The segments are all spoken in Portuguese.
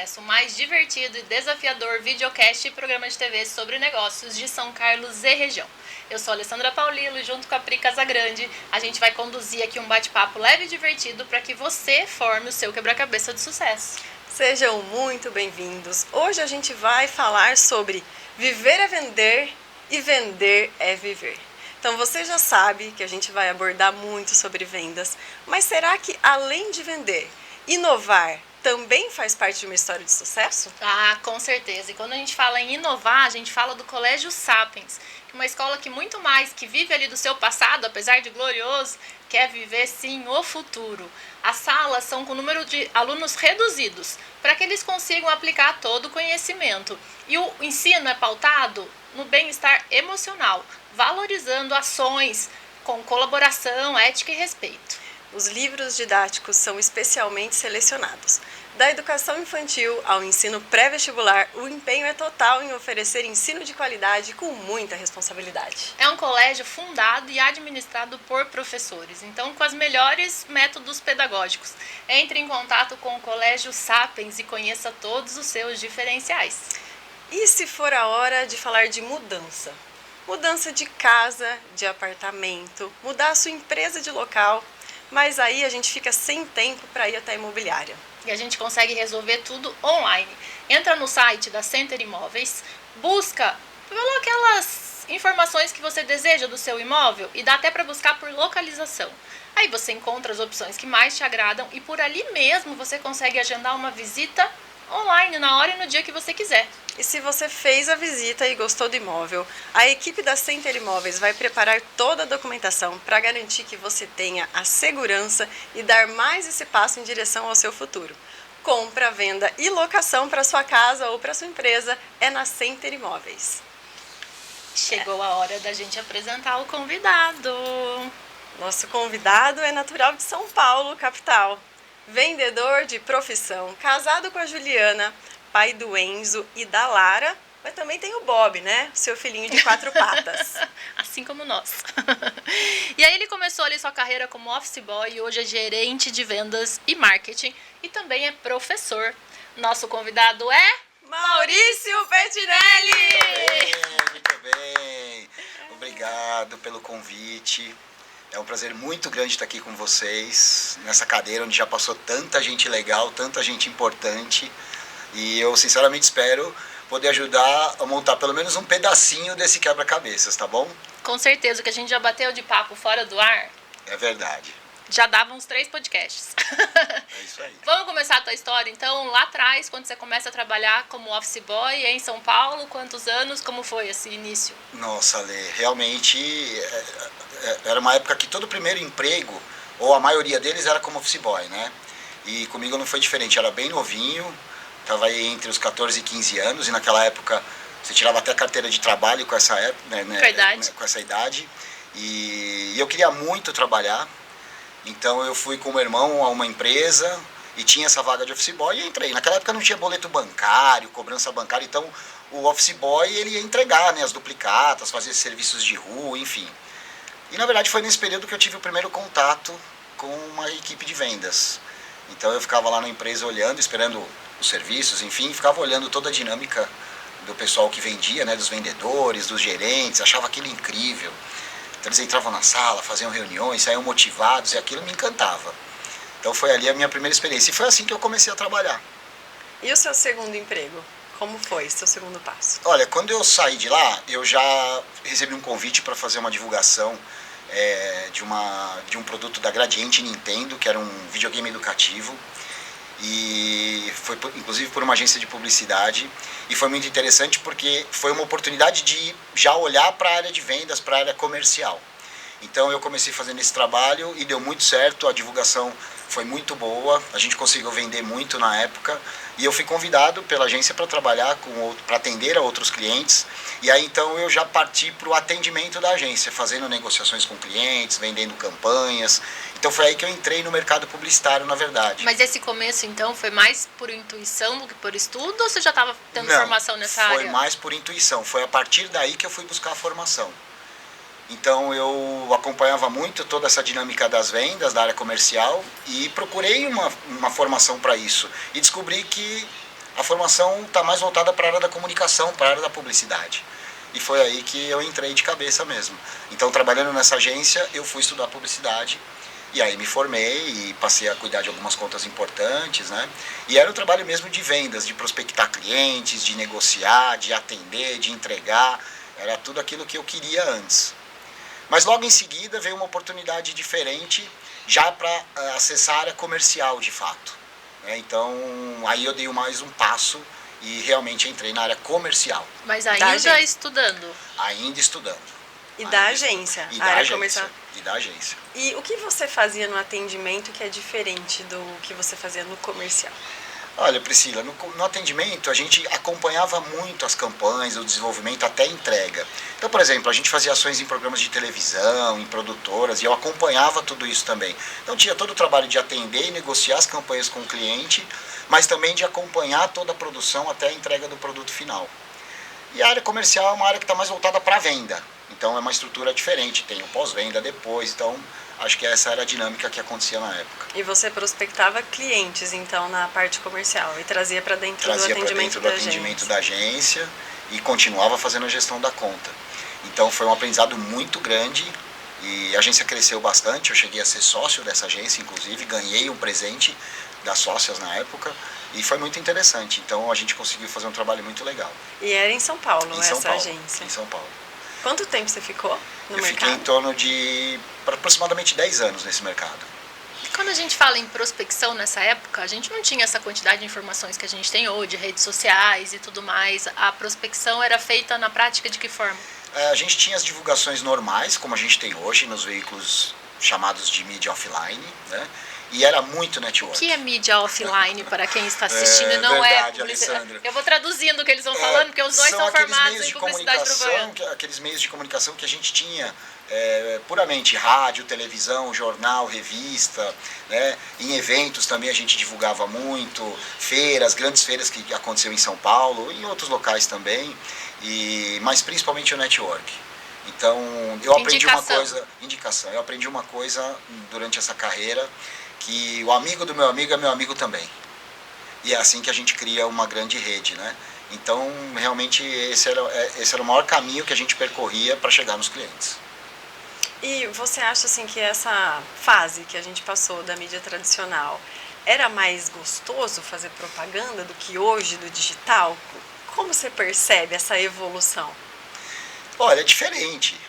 Sucesso, o mais divertido e desafiador videocast e programa de TV sobre negócios de São Carlos e região. Eu sou a Alessandra Paulilo e junto com a Pri Casagrande, a gente vai conduzir aqui um bate-papo leve e divertido para que você forme o seu quebra-cabeça de sucesso. Sejam muito bem-vindos. Hoje a gente vai falar sobre viver é vender e vender é viver. Então você já sabe que a gente vai abordar muito sobre vendas, mas será que além de vender, inovar também faz parte de uma história de sucesso? Ah, com certeza. E quando a gente fala em inovar, a gente fala do Colégio Sapiens, que é uma escola que muito mais que vive ali do seu passado, apesar de glorioso, quer viver sim o futuro. As salas são com número de alunos reduzidos, para que eles consigam aplicar todo o conhecimento. E o ensino é pautado no bem-estar emocional, valorizando ações com colaboração, ética e respeito. Os livros didáticos são especialmente selecionados. Da educação infantil ao ensino pré-vestibular, o empenho é total em oferecer ensino de qualidade com muita responsabilidade. É um colégio fundado e administrado por professores, então com os melhores métodos pedagógicos. Entre em contato com o Colégio Sapiens e conheça todos os seus diferenciais. E se for a hora de falar de mudança? Mudança de casa, de apartamento, mudar a sua empresa de local, mas aí a gente fica sem tempo para ir até a imobiliária. E a gente consegue resolver tudo online. Entra no site da Center Imóveis, busca aquelas informações que você deseja do seu imóvel e dá até para buscar por localização. Aí você encontra as opções que mais te agradam e por ali mesmo você consegue agendar uma visita online na hora e no dia que você quiser. E se você fez a visita e gostou do imóvel, a equipe da Center Imóveis vai preparar toda a documentação para garantir que você tenha a segurança e dar mais esse passo em direção ao seu futuro. Compra, venda e locação para sua casa ou para sua empresa é na Center Imóveis. Chegou a hora da gente apresentar o convidado. Nosso convidado é natural de São Paulo, capital. Vendedor de profissão, casado com a Juliana, pai do Enzo e da Lara, mas também tem o Bob, né? Seu filhinho de 4 patas. Assim como nós. E aí ele começou ali sua carreira como office boy e hoje é gerente de vendas e marketing e também é professor. Nosso convidado é Maurício Pettinelli! Muito bem. Obrigado pelo convite. É um prazer muito grande estar aqui com vocês, nessa cadeira onde já passou tanta gente legal, tanta gente importante. E eu sinceramente espero poder ajudar a montar pelo menos um pedacinho desse quebra-cabeças, tá bom? Com certeza, que a gente já bateu de papo fora do ar. É verdade. Já dava uns 3 podcasts. É isso aí. Vamos começar a tua história, então, lá atrás, quando você começa a trabalhar como office boy em São Paulo, quantos anos, como foi esse início? Nossa, Lê, realmente era uma época que todo primeiro emprego, ou a maioria deles, era como office boy, né? E comigo não foi diferente, era bem novinho, estava aí entre os 14 e 15 anos, e naquela época você tirava até carteira de trabalho com essa época, com essa idade. E eu queria muito trabalhar, então eu fui com o meu irmão a uma empresa e tinha essa vaga de office boy e entrei. Naquela época não tinha boleto bancário, cobrança bancária, então o office boy ele ia entregar, né, as duplicatas, fazer serviços de rua, enfim. E na verdade foi nesse período que eu tive o primeiro contato com uma equipe de vendas. Então eu ficava lá na empresa olhando, esperando os serviços, enfim, ficava olhando toda a dinâmica do pessoal que vendia, né, dos vendedores, dos gerentes, achava aquilo incrível. Então eles entravam na sala, faziam reuniões, saíam motivados e aquilo me encantava. Então foi ali a minha primeira experiência e foi assim que eu comecei a trabalhar. E o seu segundo emprego? Como foi seu segundo passo? Olha, quando eu saí de lá, eu já recebi um convite para fazer uma divulgação de um produto da Gradiente Nintendo, que era um videogame educativo. E foi inclusive por uma agência de publicidade. E foi muito interessante porque foi uma oportunidade de já olhar para a área de vendas, para a área comercial. Então eu comecei fazendo esse trabalho e deu muito certo, a divulgação foi muito boa, a gente conseguiu vender muito na época e eu fui convidado pela agência para trabalhar para atender a outros clientes e aí então eu já parti para o atendimento da agência, fazendo negociações com clientes, vendendo campanhas. Então foi aí que eu entrei no mercado publicitário, na verdade. Mas esse começo então foi mais por intuição do que por estudo ou você já estava tendo formação nessa área? Foi mais por intuição, foi a partir daí que eu fui buscar a formação. Então eu acompanhava muito toda essa dinâmica das vendas, da área comercial e procurei uma formação para isso. E descobri que a formação está mais voltada para a área da comunicação, para a área da publicidade. E foi aí que eu entrei de cabeça mesmo. Então, trabalhando nessa agência, eu fui estudar publicidade. E aí me formei e passei a cuidar de algumas contas importantes, né? E era um trabalho mesmo de vendas, de prospectar clientes, de negociar, de atender, de entregar. Era tudo aquilo que eu queria antes. Mas logo em seguida veio uma oportunidade diferente, já para acessar a área comercial de fato. Então, aí eu dei mais um passo e realmente entrei na área comercial. Mas ainda estudando? Ainda estudando. E da agência, e a da área agência, comercial. E da agência. E o que você fazia no atendimento que é diferente do que você fazia no comercial? Olha, Priscila, no atendimento a gente acompanhava muito as campanhas, o desenvolvimento até a entrega. Então, por exemplo, a gente fazia ações em programas de televisão, em produtoras, e eu acompanhava tudo isso também. Então tinha todo o trabalho de atender e negociar as campanhas com o cliente, mas também de acompanhar toda a produção até a entrega do produto final. E a área comercial é uma área que está mais voltada para a venda. Então é uma estrutura diferente, tem o pós-venda depois, então acho que essa era a dinâmica que acontecia na época. E você prospectava clientes, então, na parte comercial e trazia para dentro do atendimento da agência e continuava fazendo a gestão da conta. Então foi um aprendizado muito grande e a agência cresceu bastante, eu cheguei a ser sócio dessa agência, inclusive, ganhei um presente das sócias na época e foi muito interessante. Então a gente conseguiu fazer um trabalho muito legal. E era em São Paulo, essa Paulo, agência? Em São Paulo. Quanto tempo você ficou no mercado? Eu fiquei em torno de aproximadamente 10 anos nesse mercado. E quando a gente fala em prospecção nessa época, a gente não tinha essa quantidade de informações que a gente tem hoje, redes sociais e tudo mais. A prospecção era feita na prática de que forma? A gente tinha as divulgações normais, como a gente tem hoje, nos veículos chamados de mídia offline, né? E era muito network. O que é mídia offline para quem está assistindo e não verdade, é publicidade? Alessandra. Eu vou traduzindo o que eles vão falando, porque os dois são formados em publicidade e propaganda. Aqueles meios de comunicação que a gente tinha puramente rádio, televisão, jornal, revista, né? Em eventos também a gente divulgava muito, feiras, grandes feiras que aconteceram em São Paulo e em outros locais também, mas principalmente o network. Então eu aprendi uma coisa, eu aprendi uma coisa durante essa carreira, que o amigo do meu amigo é meu amigo também. E é assim que a gente cria uma grande rede, né? Então, realmente, esse era o maior caminho que a gente percorria para chegar nos clientes. E você acha, assim, que essa fase que a gente passou da mídia tradicional era mais gostoso fazer propaganda do que hoje, do digital? Como você percebe essa evolução? Olha, é diferente.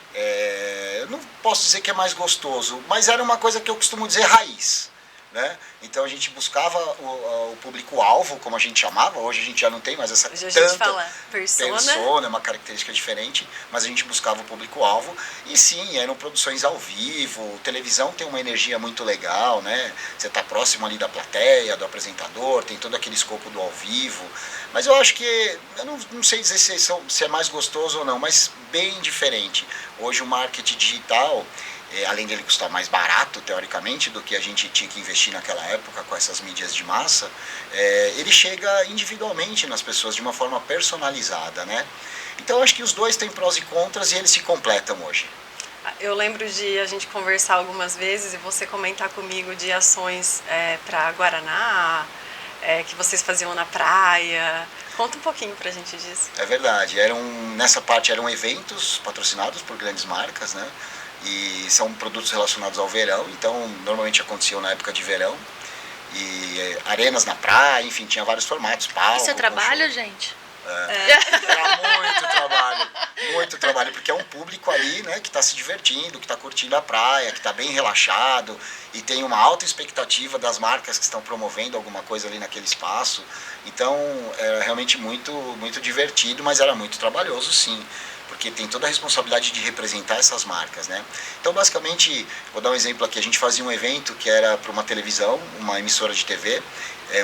Eu não posso dizer que é mais gostoso, mas era uma coisa que eu costumo dizer raiz. Né? Então a gente buscava o público-alvo, como a gente chamava, hoje a gente já não tem mais essa hoje a gente fala persona, é uma característica diferente, mas a gente buscava o público-alvo e sim, eram produções ao vivo, televisão tem uma energia muito legal, né? Você está próximo ali da plateia, do apresentador, tem todo aquele escopo do ao vivo, mas eu acho que, eu não sei dizer se é mais gostoso ou não, mas bem diferente. Hoje o marketing digital, além dele custar mais barato, teoricamente, do que a gente tinha que investir naquela época com essas mídias de massa, ele chega individualmente nas pessoas de uma forma personalizada, né? Então, acho que os dois têm prós e contras e eles se completam hoje. Eu lembro de a gente conversar algumas vezes e você comentar comigo de ações para Guaraná, que vocês faziam na praia. Conta um pouquinho pra gente disso. É verdade. Nessa parte eram eventos patrocinados por grandes marcas, né? E são produtos relacionados ao verão, então normalmente aconteciam na época de verão. E arenas na praia, enfim, tinha vários formatos. Palco, isso é trabalho, gente? Era muito trabalho, porque é um público ali, né, que está se divertindo, que está curtindo a praia, que está bem relaxado e tem uma alta expectativa das marcas que estão promovendo alguma coisa ali naquele espaço. Então, é realmente muito, muito divertido, mas era muito trabalhoso, sim, porque tem toda a responsabilidade de representar essas marcas, né? Então, basicamente, vou dar um exemplo aqui, a gente fazia um evento que era para uma televisão, uma emissora de TV,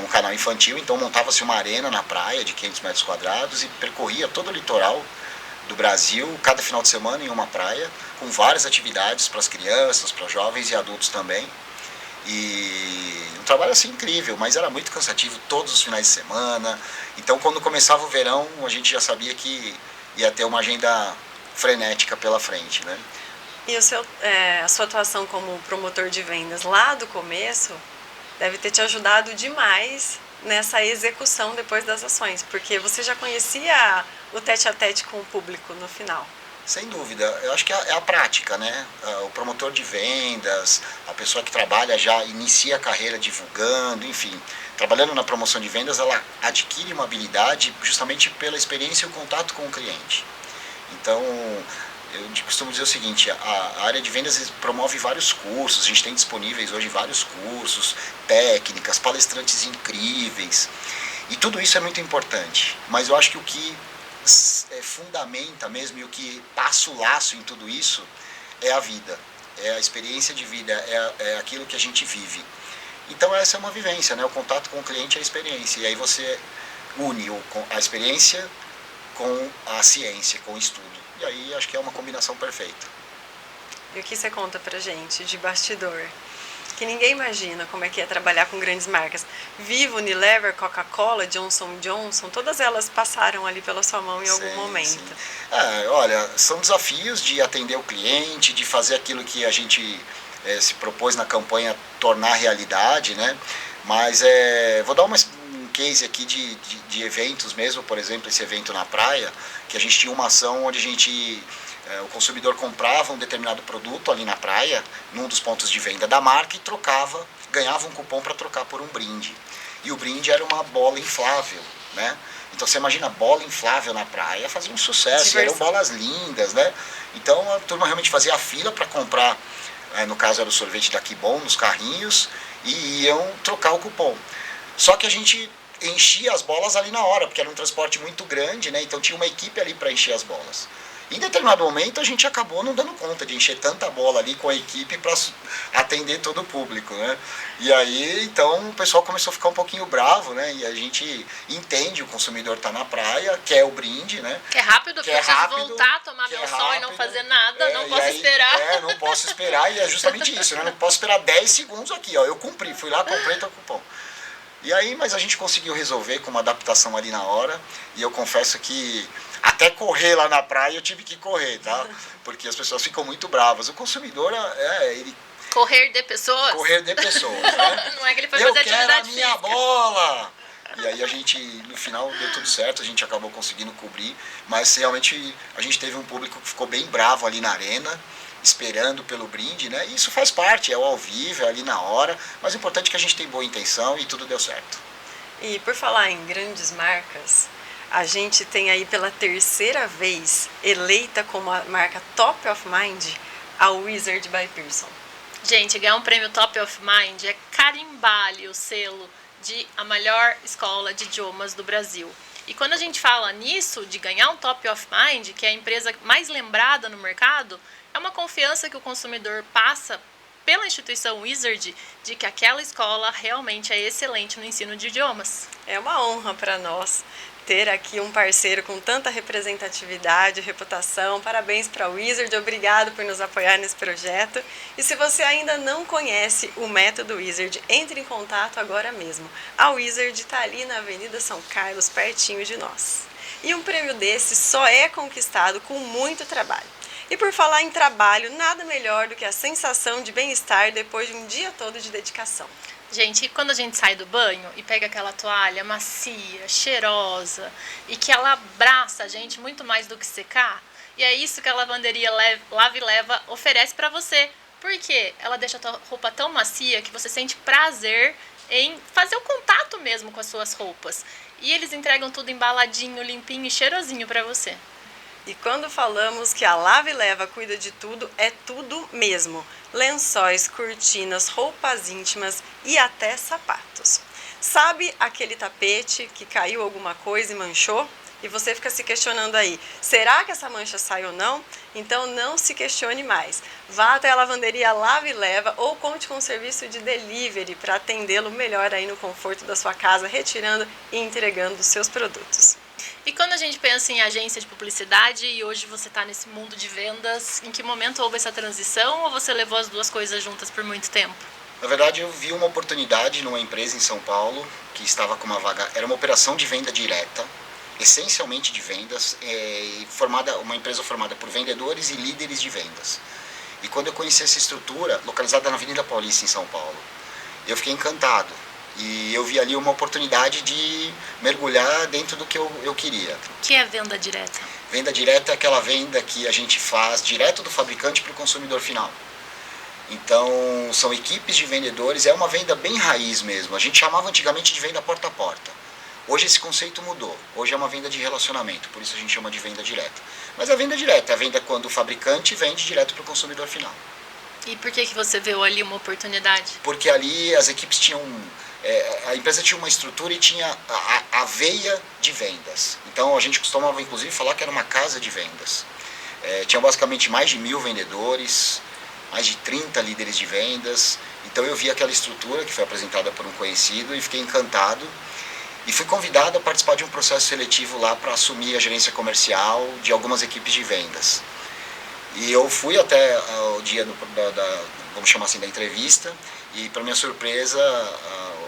um canal infantil, então montava-se uma arena na praia de 500 metros quadrados e percorria todo o litoral do Brasil, cada final de semana em uma praia, com várias atividades para as crianças, para jovens e adultos também. E um trabalho assim incrível, mas era muito cansativo todos os finais de semana. Então, quando começava o verão, a gente já sabia que ia ter uma agenda frenética pela frente, né? E a sua atuação como promotor de vendas lá do começo deve ter te ajudado demais nessa execução depois das ações, porque você já conhecia o tete-a-tete com o público no final. Sem dúvida, eu acho que é a prática, né? O promotor de vendas, a pessoa que trabalha já inicia a carreira divulgando, enfim, trabalhando na promoção de vendas, ela adquire uma habilidade justamente pela experiência e o contato com o cliente. Então, eu costumo dizer o seguinte, a área de vendas promove vários cursos, a gente tem disponíveis hoje vários cursos, técnicas, palestrantes incríveis, e tudo isso é muito importante, mas eu acho que o que fundamenta mesmo e o que passa o laço em tudo isso é a vida, é a experiência de vida, é aquilo que a gente vive. Então essa é uma vivência, né? O contato com o cliente é a experiência, e aí você une a experiência com a ciência, com o estudo, e aí acho que é uma combinação perfeita. E o que você conta pra gente de bastidor? Que ninguém imagina como é que é trabalhar com grandes marcas. Vivo, Unilever, Coca-Cola, Johnson & Johnson, todas elas passaram ali pela sua mão em algum momento. Sim. Olha, são desafios de atender o cliente, de fazer aquilo que a gente se propôs na campanha tornar realidade, né? Mas vou dar um case aqui de eventos mesmo, por exemplo, esse evento na praia, que a gente tinha uma ação onde o consumidor comprava um determinado produto ali na praia, num dos pontos de venda da marca, e ganhava um cupom para trocar por um brinde. E o brinde era uma bola inflável, né? Então você imagina bola inflável na praia, fazia um sucesso, eram bolas lindas, né? Então a turma realmente fazia a fila para comprar, no caso era o sorvete da Kibon, nos carrinhos, e iam trocar o cupom. Só que a gente enchia as bolas ali na hora, porque era um transporte muito grande, né? Então tinha uma equipe ali para encher as bolas. Em determinado momento a gente acabou não dando conta de encher tanta bola ali com a equipe para atender todo o público, né? E aí então o pessoal começou a ficar um pouquinho bravo, né? E a gente entende, o consumidor está na praia, quer o brinde, né? Quer rápido, porque eu preciso voltar, tomar meu sol e não fazer nada, não posso esperar. Não posso esperar, e é justamente isso, né? Não posso esperar 10 segundos aqui, ó. Eu cumpri, fui lá, comprei teu cupom. E aí, mas a gente conseguiu resolver com uma adaptação ali na hora, e eu confesso que até correr lá na praia eu tive que correr, tá? Porque as pessoas ficam muito bravas. O consumidor, ele... Correr de pessoas? Correr de pessoas, né? Não é que ele foi fazer atividade física. Eu quero a minha bola! E aí a gente, no final, deu tudo certo, a gente acabou conseguindo cobrir, mas realmente a gente teve um público que ficou bem bravo ali na arena, esperando pelo brinde, né? E isso faz parte, é o ao vivo, é ali na hora, mas o importante é que a gente tem boa intenção e tudo deu certo. E por falar em grandes marcas, a gente tem aí pela terceira vez eleita como a marca Top of Mind a Wizard by Pearson. Gente, ganhar um prêmio Top of Mind é carimbar ali o selo de a melhor escola de idiomas do Brasil. E quando a gente fala nisso, de ganhar um Top of Mind, que é a empresa mais lembrada no mercado, é uma confiança que o consumidor passa pela instituição Wizard de que aquela escola realmente é excelente no ensino de idiomas. É uma honra para nós ter aqui um parceiro com tanta representatividade, reputação. Parabéns para a Wizard, obrigado por nos apoiar nesse projeto. E se você ainda não conhece o método Wizard, entre em contato agora mesmo. A Wizard está ali na Avenida São Carlos, pertinho de nós. E um prêmio desse só é conquistado com muito trabalho. E por falar em trabalho, nada melhor do que a sensação de bem-estar depois de um dia todo de dedicação. Gente, quando a gente sai do banho e pega aquela toalha macia, cheirosa, e que ela abraça a gente muito mais do que secar, e é isso que a lavanderia Lava e Leva oferece para você. Porque ela deixa a tua roupa tão macia que você sente prazer em fazer o contato mesmo com as suas roupas. E eles entregam tudo embaladinho, limpinho e cheirosinho para você. E quando falamos que a Lava e Leva cuida de tudo, é tudo mesmo. Lençóis, cortinas, roupas íntimas e até sapatos. Sabe aquele tapete que caiu alguma coisa e manchou? E você fica se questionando aí, será que essa mancha sai ou não? Então não se questione mais. Vá até a lavanderia Lava e Leva ou conte com o serviço de delivery para atendê-lo melhor aí no conforto da sua casa, retirando e entregando os seus produtos. E quando a gente pensa em agência de publicidade e hoje você está nesse mundo de vendas, em que momento houve essa transição ou você levou as duas coisas juntas por muito tempo? Na verdade, eu vi uma oportunidade numa empresa em São Paulo que estava com uma vaga, era uma operação de venda direta, essencialmente de vendas, uma empresa formada por vendedores e líderes de vendas. E quando eu conheci essa estrutura, localizada na Avenida Paulista, em São Paulo, eu fiquei encantado. E eu vi ali uma oportunidade de mergulhar dentro do que eu queria. O que é venda direta? Venda direta é aquela venda que a gente faz direto do fabricante para o consumidor final. Então, são equipes de vendedores, é uma venda bem raiz mesmo. A gente chamava antigamente de venda porta a porta. Hoje esse conceito mudou. Hoje é uma venda de relacionamento, por isso a gente chama de venda direta. Mas a venda direta é a venda quando o fabricante vende direto para o consumidor final. E por que você viu ali uma oportunidade? Porque ali as equipes tinham... a empresa tinha uma estrutura e tinha a veia de vendas. Então a gente costumava inclusive falar que era uma casa de vendas. Tinha basicamente mais de 1000 vendedores, mais de 30 líderes de vendas. Então eu vi aquela estrutura que foi apresentada por um conhecido e fiquei encantado. E fui convidado a participar de um processo seletivo lá para assumir a gerência comercial de algumas equipes de vendas. E eu fui até o dia vamos chamar assim, da entrevista, e para minha surpresa,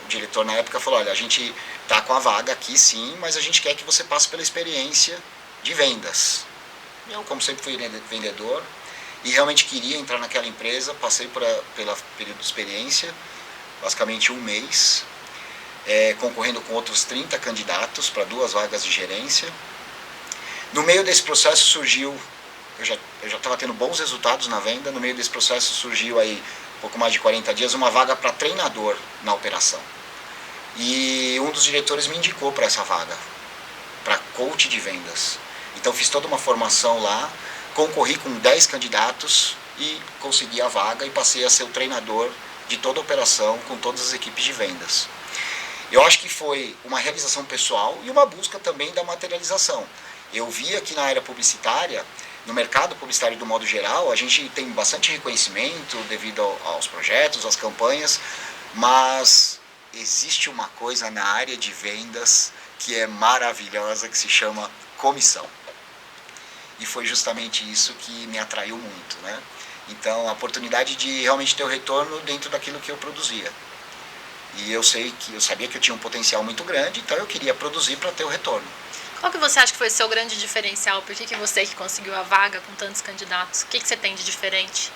o diretor na época falou, olha, a gente está com a vaga aqui sim, mas a gente quer que você passe pela experiência de vendas. Eu, como sempre fui vendedor, e realmente queria entrar naquela empresa, passei pela período de experiência, basicamente um mês, concorrendo com outros 30 candidatos para 2 vagas de gerência. No meio desse processo surgiu, eu já estava tendo bons resultados na venda, no meio desse processo surgiu aí, pouco mais de 40 dias, uma vaga para treinador na operação. E um dos diretores me indicou para essa vaga, para coach de vendas. Então fiz toda uma formação lá, concorri com 10 candidatos e consegui a vaga e passei a ser o treinador de toda a operação com todas as equipes de vendas. Eu acho que foi uma realização pessoal e uma busca também da materialização. Eu vi aqui na área publicitária, no mercado publicitário do modo geral, a gente tem bastante reconhecimento devido aos projetos, às campanhas, mas existe uma coisa na área de vendas que é maravilhosa, que se chama comissão. E foi justamente isso que me atraiu muito, né? Então, a oportunidade de realmente ter o retorno dentro daquilo que eu produzia. E eu sabia que eu tinha um potencial muito grande, então eu queria produzir para ter o retorno. Qual que você acha que foi o seu grande diferencial? Por que você que conseguiu a vaga com tantos candidatos? O que você tem de diferente?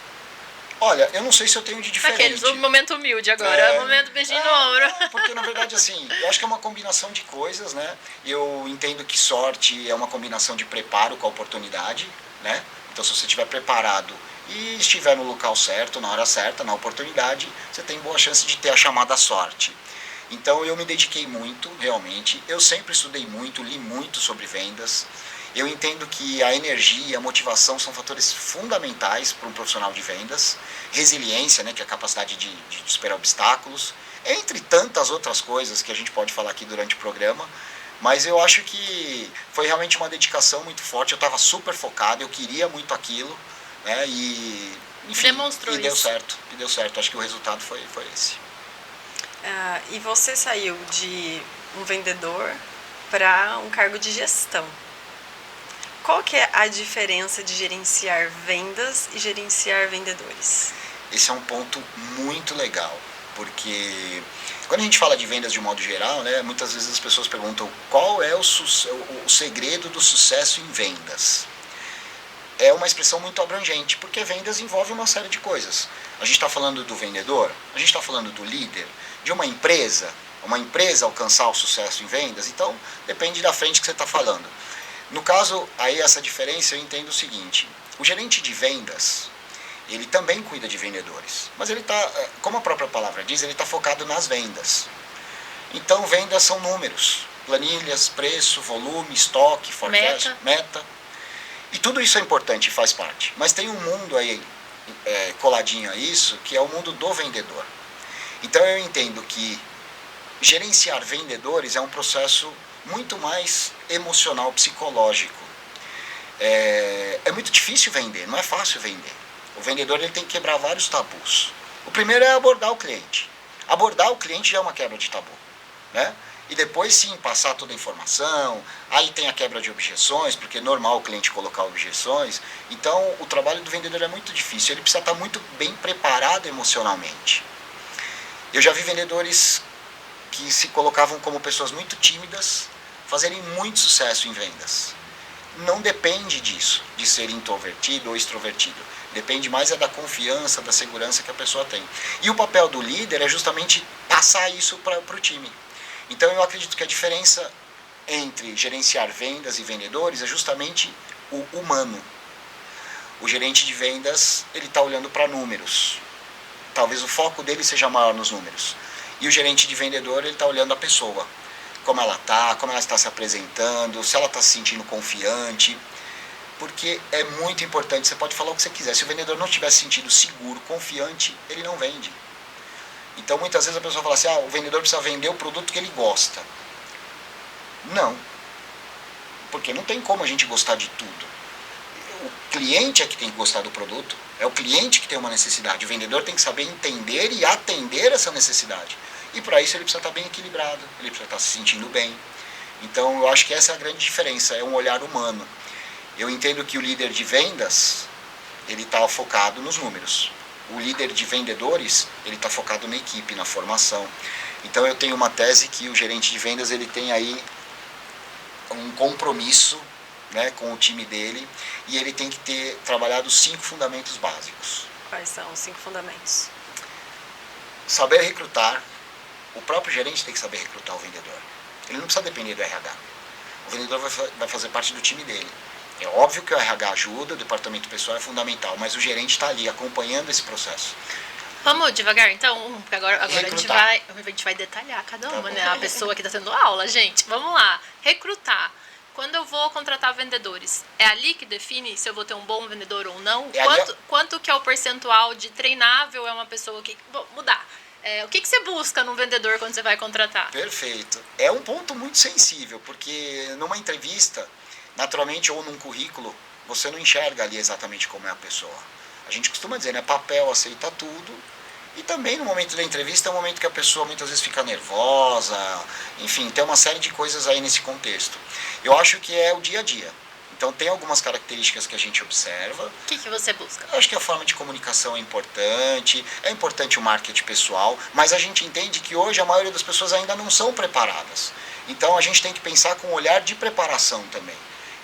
Olha, eu não sei se eu tenho de diferente. Aqueles, o momento humilde agora, o momento beijinho no ombro. Porque na verdade assim, eu acho que é uma combinação de coisas, né? Eu entendo que sorte é uma combinação de preparo com a oportunidade, né? Então se você estiver preparado e estiver no local certo, na hora certa, na oportunidade, você tem boa chance de ter a chamada sorte. Então eu me dediquei muito, realmente. Eu sempre estudei muito, li muito sobre vendas. Eu entendo que a energia e a motivação são fatores fundamentais para um profissional de vendas. Resiliência, né, que é a capacidade de superar obstáculos, entre tantas outras coisas que a gente pode falar aqui durante o programa. Mas eu acho que foi realmente uma dedicação muito forte. Eu estava super focado, eu queria muito aquilo, né, e enfim, demonstrou e deu isso. certo, e deu certo. Acho que o resultado foi esse. E você saiu de um vendedor para um cargo de gestão. Qual que é a diferença de gerenciar vendas e gerenciar vendedores? Esse é um ponto muito legal, porque quando a gente fala de vendas de um modo geral, né, muitas vezes as pessoas perguntam qual é o segredo do sucesso em vendas. É uma expressão muito abrangente, porque vendas envolve uma série de coisas. A gente está falando do vendedor, a gente está falando do líder, de uma empresa alcançar o sucesso em vendas, então depende da frente que você está falando. No caso, aí essa diferença eu entendo o seguinte, o gerente de vendas, ele também cuida de vendedores, mas ele está, como a própria palavra diz, ele está focado nas vendas. Então vendas são números, planilhas, preço, volume, estoque, forecast, meta. E tudo isso é importante e faz parte. Mas tem um mundo aí coladinho a isso, que é o mundo do vendedor. Então eu entendo que gerenciar vendedores é um processo muito mais emocional, psicológico. É muito difícil vender, não é fácil vender. O vendedor ele tem que quebrar vários tabus. O primeiro é abordar o cliente. Abordar o cliente já é uma quebra de tabu, né? E depois sim passar toda a informação, aí tem a quebra de objeções, porque é normal o cliente colocar objeções. Então o trabalho do vendedor é muito difícil, ele precisa estar muito bem preparado emocionalmente. Eu já vi vendedores que se colocavam como pessoas muito tímidas, fazerem muito sucesso em vendas. Não depende disso, de ser introvertido ou extrovertido. Depende mais da confiança, da segurança que a pessoa tem. E o papel do líder é justamente passar isso para o time. Então eu acredito que a diferença entre gerenciar vendas e vendedores é justamente o humano. O gerente de vendas, ele está olhando para números. Talvez o foco dele seja maior nos números. E o gerente de vendedor, ele está olhando a pessoa. Como ela está, como ela está se apresentando, se ela está se sentindo confiante. Porque é muito importante, você pode falar o que você quiser. Se o vendedor não estiver se sentindo seguro, confiante, ele não vende. Então muitas vezes a pessoa fala assim, o vendedor precisa vender o produto que ele gosta. Não. Porque não tem como a gente gostar de tudo. O cliente é que tem que gostar do produto, é o cliente que tem uma necessidade. O vendedor tem que saber entender e atender essa necessidade. E para isso ele precisa estar bem equilibrado, ele precisa estar se sentindo bem. Então eu acho que essa é a grande diferença, é um olhar humano. Eu entendo que o líder de vendas, ele está focado nos números. O líder de vendedores, ele está focado na equipe, na formação. Então eu tenho uma tese que o gerente de vendas, ele tem aí um compromisso, né, com o time dele, e ele tem que ter trabalhado 5 fundamentos básicos. Quais são os 5 fundamentos? Saber recrutar. O próprio gerente tem que saber recrutar o vendedor. Ele não precisa depender do RH. O vendedor vai fazer parte do time dele. É óbvio que o RH ajuda, o departamento pessoal é fundamental, mas o gerente está ali acompanhando esse processo. Vamos devagar, então, porque agora a gente vai detalhar cada uma, né? A pessoa que está tendo aula, gente. Vamos lá. Recrutar. Quando eu vou contratar vendedores, é ali que define se eu vou ter um bom vendedor ou não? Quanto que é o percentual de treinável é uma pessoa que... Vou mudar. O que você busca num vendedor quando você vai contratar? Perfeito. É um ponto muito sensível, porque numa entrevista, naturalmente, ou num currículo, você não enxerga ali exatamente como é a pessoa. A gente costuma dizer, né? Papel aceita tudo. E também no momento da entrevista é um momento que a pessoa muitas vezes fica nervosa. Enfim, tem uma série de coisas aí nesse contexto. Eu acho que é o dia a dia. Então tem algumas características que a gente observa. O que você busca? Eu acho que a forma de comunicação é importante o marketing pessoal, mas a gente entende que hoje a maioria das pessoas ainda não são preparadas. Então a gente tem que pensar com um olhar de preparação também.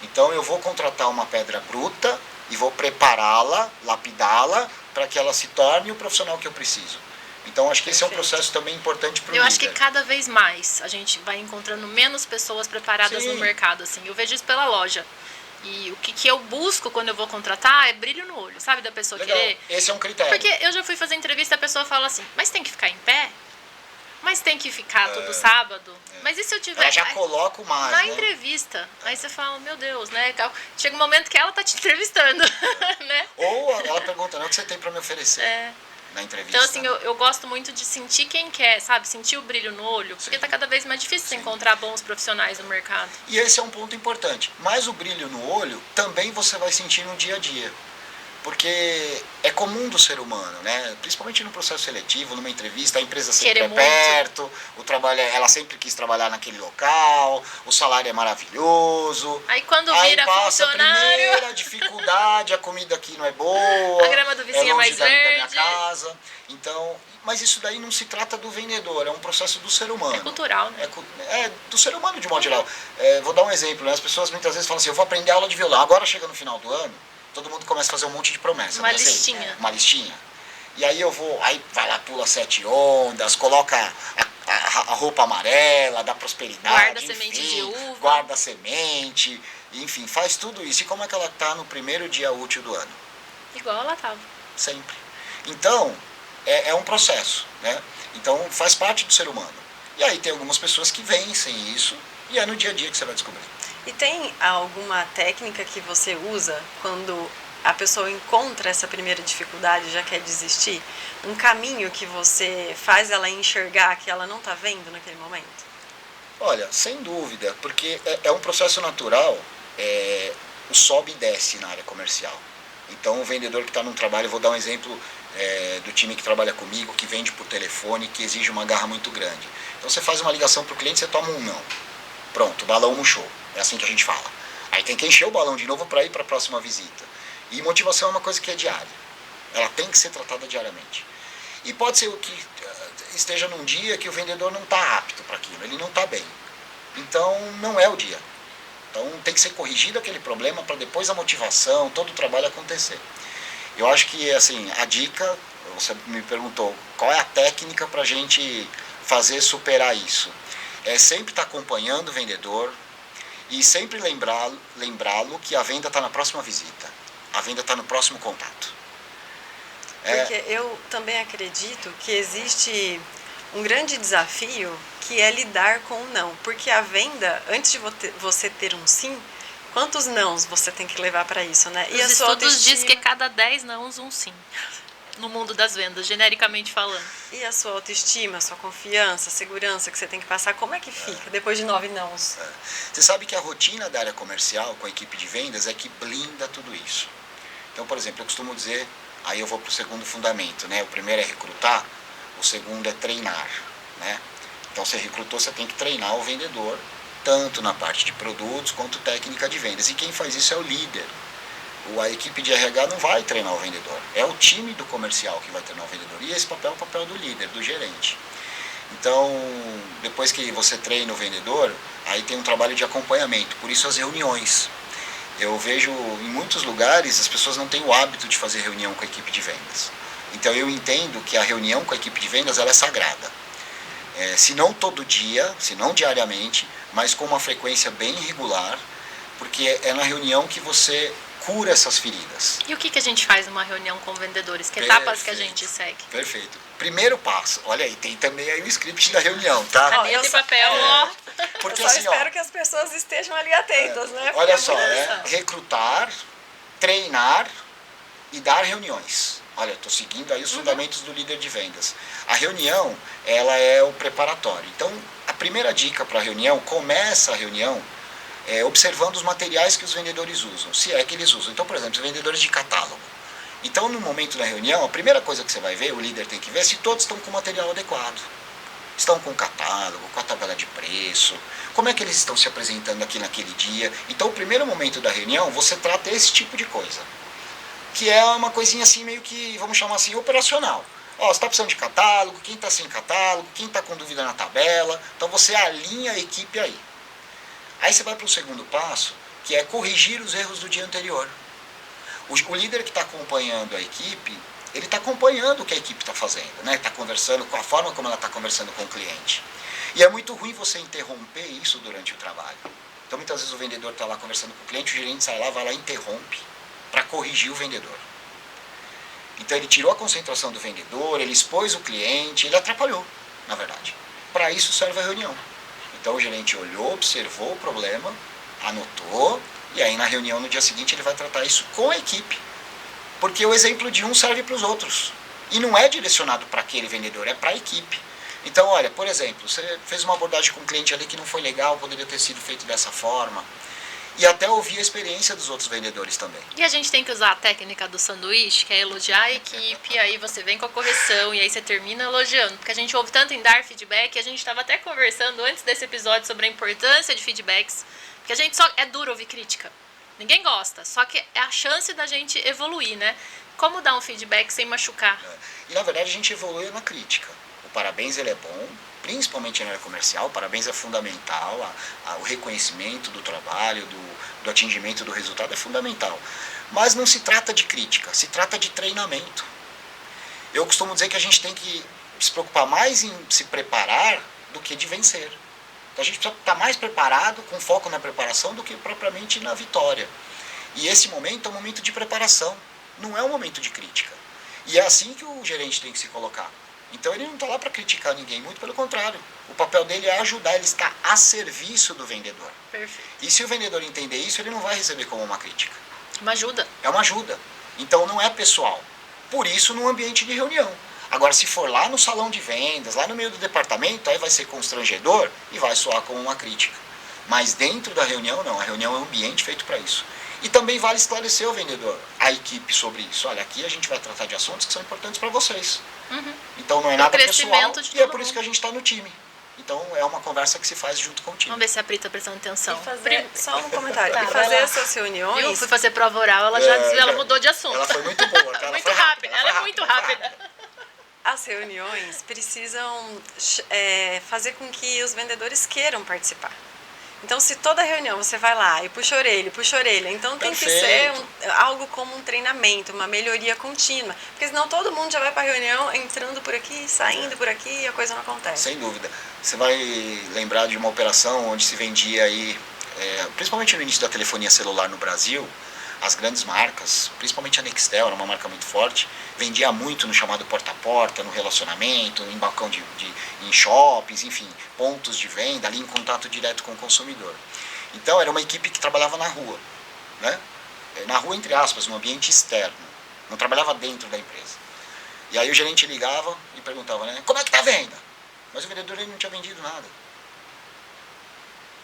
Então eu vou contratar uma pedra bruta e vou prepará-la, lapidá-la, para que ela se torne o profissional que eu preciso. Então acho que esse é um processo também importante para o líder. Eu acho que cada vez mais a gente vai encontrando menos pessoas preparadas no mercado, assim. Eu vejo isso pela loja. E o que eu busco quando eu vou contratar é brilho no olho, sabe? Da pessoa querer. Esse é um critério. Porque eu já fui fazer entrevista e a pessoa fala assim, mas tem que ficar em pé? Mas tem que ficar todo sábado? Mas e se eu tiver... Ela já coloca o mais, na entrevista. Aí você fala, meu Deus, né? Chega um momento que ela tá te entrevistando, né? Ou ela pergunta, o que você tem para me oferecer? Na entrevista. Então, assim, eu gosto muito de sentir quem quer, sabe? Sentir o brilho no olho, porque tá cada vez mais difícil encontrar bons profissionais no mercado. E esse é um ponto importante. Mas o brilho no olho também você vai sentir no dia a dia. Porque é comum do ser humano, né? Principalmente no processo seletivo, numa entrevista, a empresa sempre é perto, o trabalho, ela sempre quis trabalhar naquele local, o salário é maravilhoso. Aí quando vira passa funcionário... a primeira dificuldade, a comida aqui não é boa, a grama do vizinho é mais da verde. minha casa. Então, mas isso daí não se trata do vendedor, é um processo do ser humano. É cultural, né? É do ser humano de modo geral. Vou dar um exemplo, né? As pessoas muitas vezes falam assim, eu vou aprender aula de violão, agora chega no final do ano, todo mundo começa a fazer um monte de promessa. Uma listinha. Uma listinha. E aí aí vai lá, pula 7 ondas, coloca a roupa amarela, da prosperidade, guarda semente de uva. Guarda semente, enfim, faz tudo isso. E como é que ela está no primeiro dia útil do ano? Igual ela estava. Sempre. Então, é um processo, né? Então, faz parte do ser humano. E aí tem algumas pessoas que vencem isso, e é no dia a dia que você vai descobrir. E tem alguma técnica que você usa quando a pessoa encontra essa primeira dificuldade e já quer desistir? Um caminho que você faz ela enxergar que ela não está vendo naquele momento? Olha, sem dúvida, porque é um processo natural, o sobe e desce na área comercial. Então o vendedor que está num trabalho, eu vou dar um exemplo do time que trabalha comigo, que vende por telefone, que exige uma garra muito grande. Então você faz uma ligação para o cliente, você toma um não. Pronto, o balão murchou. É assim que a gente fala. Aí tem que encher o balão de novo para ir para a próxima visita. E motivação é uma coisa que é diária. Ela tem que ser tratada diariamente. E pode ser que esteja num dia que o vendedor não está apto para aquilo, ele não está bem. Então não é o dia. Então tem que ser corrigido aquele problema para depois a motivação, todo o trabalho acontecer. Eu acho que assim, a dica, você me perguntou qual é a técnica para a gente fazer superar isso? É sempre estar acompanhando o vendedor e sempre lembrá-lo que a venda está na próxima visita, a venda está no próximo contato. Porque eu também acredito que existe um grande desafio que é lidar com o não. Porque a venda, antes de você ter um sim, quantos nãos você tem que levar para isso, né? Os estudos dizem que cada 10 nãos, um sim. No mundo das vendas, genericamente falando. E a sua autoestima, a sua confiança, a segurança que você tem que passar, como é que fica depois de 9 nãos? Você sabe que a rotina da área comercial com a equipe de vendas é que blinda tudo isso. Então, por exemplo, eu costumo dizer, aí eu vou para o segundo fundamento, né? O primeiro é recrutar, o segundo é treinar, né? Então, você recrutou, você tem que treinar o vendedor, tanto na parte de produtos quanto técnica de vendas. E quem faz isso é o líder. A equipe de RH não vai treinar o vendedor, é o time do comercial que vai treinar o vendedor. E esse papel é o papel do líder, do gerente. Então, depois que você treina o vendedor, aí tem um trabalho de acompanhamento, por isso as reuniões. Eu vejo em muitos lugares as pessoas não têm o hábito de fazer reunião com a equipe de vendas. Então eu entendo que a reunião com a equipe de vendas ela é sagrada. Se não todo dia, se não diariamente, mas com uma frequência bem regular, porque é na reunião que você cura essas feridas. E o que a gente faz numa reunião com vendedores? Que etapas que a gente segue? Perfeito. Primeiro passo, olha aí, tem também aí o script da reunião, tá? Caneta e papel, ó. Porque eu só espero que as pessoas estejam ali atentas, né? Olha só, recrutar, treinar e dar reuniões. Olha, eu estou seguindo aí os fundamentos do líder de vendas. A reunião, ela é o preparatório. Então, a primeira dica para a reunião, começa a reunião observando os materiais que os vendedores usam, se é que eles usam. Então, por exemplo, os vendedores de catálogo. Então, no momento da reunião, a primeira coisa que você vai ver, o líder tem que ver, é se todos estão com o material adequado. Estão com o catálogo, com a tabela de preço, como é que eles estão se apresentando aqui naquele dia. Então, o primeiro momento da reunião, você trata esse tipo de coisa, que é uma coisinha assim, meio que, vamos chamar assim, operacional. Ó, você está precisando de catálogo, quem está sem catálogo, quem está com dúvida na tabela. Então, você alinha a equipe aí. Aí você vai para o segundo passo, que é corrigir os erros do dia anterior. O líder que está acompanhando a equipe, ele está acompanhando o que a equipe está fazendo, né? Está conversando com a forma como ela está conversando com o cliente. E é muito ruim você interromper isso durante o trabalho. Então, muitas vezes o vendedor está lá conversando com o cliente, o gerente sai lá, vai lá e interrompe para corrigir o vendedor. Então, ele tirou a concentração do vendedor, ele expôs o cliente, ele atrapalhou, na verdade. Para isso serve a reunião. Então o gerente olhou, observou o problema, anotou, e aí na reunião no dia seguinte ele vai tratar isso com a equipe. Porque o exemplo de um serve para os outros. E não é direcionado para aquele vendedor, é para a equipe. Então, olha, por exemplo, você fez uma abordagem com um cliente ali que não foi legal, poderia ter sido feito dessa forma. E até ouvir a experiência dos outros vendedores também. E a gente tem que usar a técnica do sanduíche, que é elogiar a equipe, aí você vem com a correção e aí você termina elogiando. Porque a gente ouve tanto em dar feedback, e a gente estava até conversando antes desse episódio sobre a importância de feedbacks, porque a gente só é duro ouvir crítica. Ninguém gosta, só que é a chance da gente evoluir, né? Como dar um feedback sem machucar? E na verdade a gente evolui na crítica. O parabéns ele é bom, principalmente na área comercial, parabéns é fundamental, o reconhecimento do trabalho, do atingimento do resultado é fundamental. Mas não se trata de crítica, se trata de treinamento. Eu costumo dizer que a gente tem que se preocupar mais em se preparar do que de vencer. Então a gente precisa estar mais preparado, com foco na preparação, do que propriamente na vitória. E esse momento é um momento de preparação, não é um momento de crítica. E é assim que o gerente tem que se colocar. Então ele não está lá para criticar ninguém, muito pelo contrário. O papel dele é ajudar, ele está a serviço do vendedor. Perfeito. E se o vendedor entender isso, ele não vai receber como uma crítica. Uma ajuda. É uma ajuda. Então não é pessoal. Por isso, no ambiente de reunião. Agora, se for lá no salão de vendas, lá no meio do departamento, aí vai ser constrangedor e vai soar como uma crítica. Mas dentro da reunião, não. A reunião é um ambiente feito para isso. E também vale esclarecer o vendedor, a equipe, sobre isso. Olha, aqui a gente vai tratar de assuntos que são importantes para vocês. Então não é nada pessoal e é por isso que a gente está no time. Então é uma conversa que se faz junto com o time. Vamos ver se a Pri está prestando atenção. Só um comentário. E fazer essas reuniões... Eu fui fazer prova oral, ela mudou de assunto. Ela foi muito boa. Cara. Muito rápida. Ela é muito rápida. As reuniões precisam fazer com que os vendedores queiram participar. Então, se toda reunião você vai lá e puxa a orelha, então tem que ser algo como um treinamento, uma melhoria contínua. Porque senão todo mundo já vai para a reunião entrando por aqui, saindo por aqui e a coisa não acontece. Sem dúvida. Você vai lembrar de uma operação onde se vendia aí, principalmente no início da telefonia celular no Brasil, as grandes marcas, principalmente a Nextel, era uma marca muito forte, vendia muito no chamado porta a porta, no relacionamento, em balcão em shoppings, enfim, pontos de venda, ali em contato direto com o consumidor. Então era uma equipe que trabalhava na rua, né? Na rua entre aspas, no ambiente externo, não trabalhava dentro da empresa. E aí o gerente ligava e perguntava, né, como é que está a venda? Mas o vendedor ele não tinha vendido nada.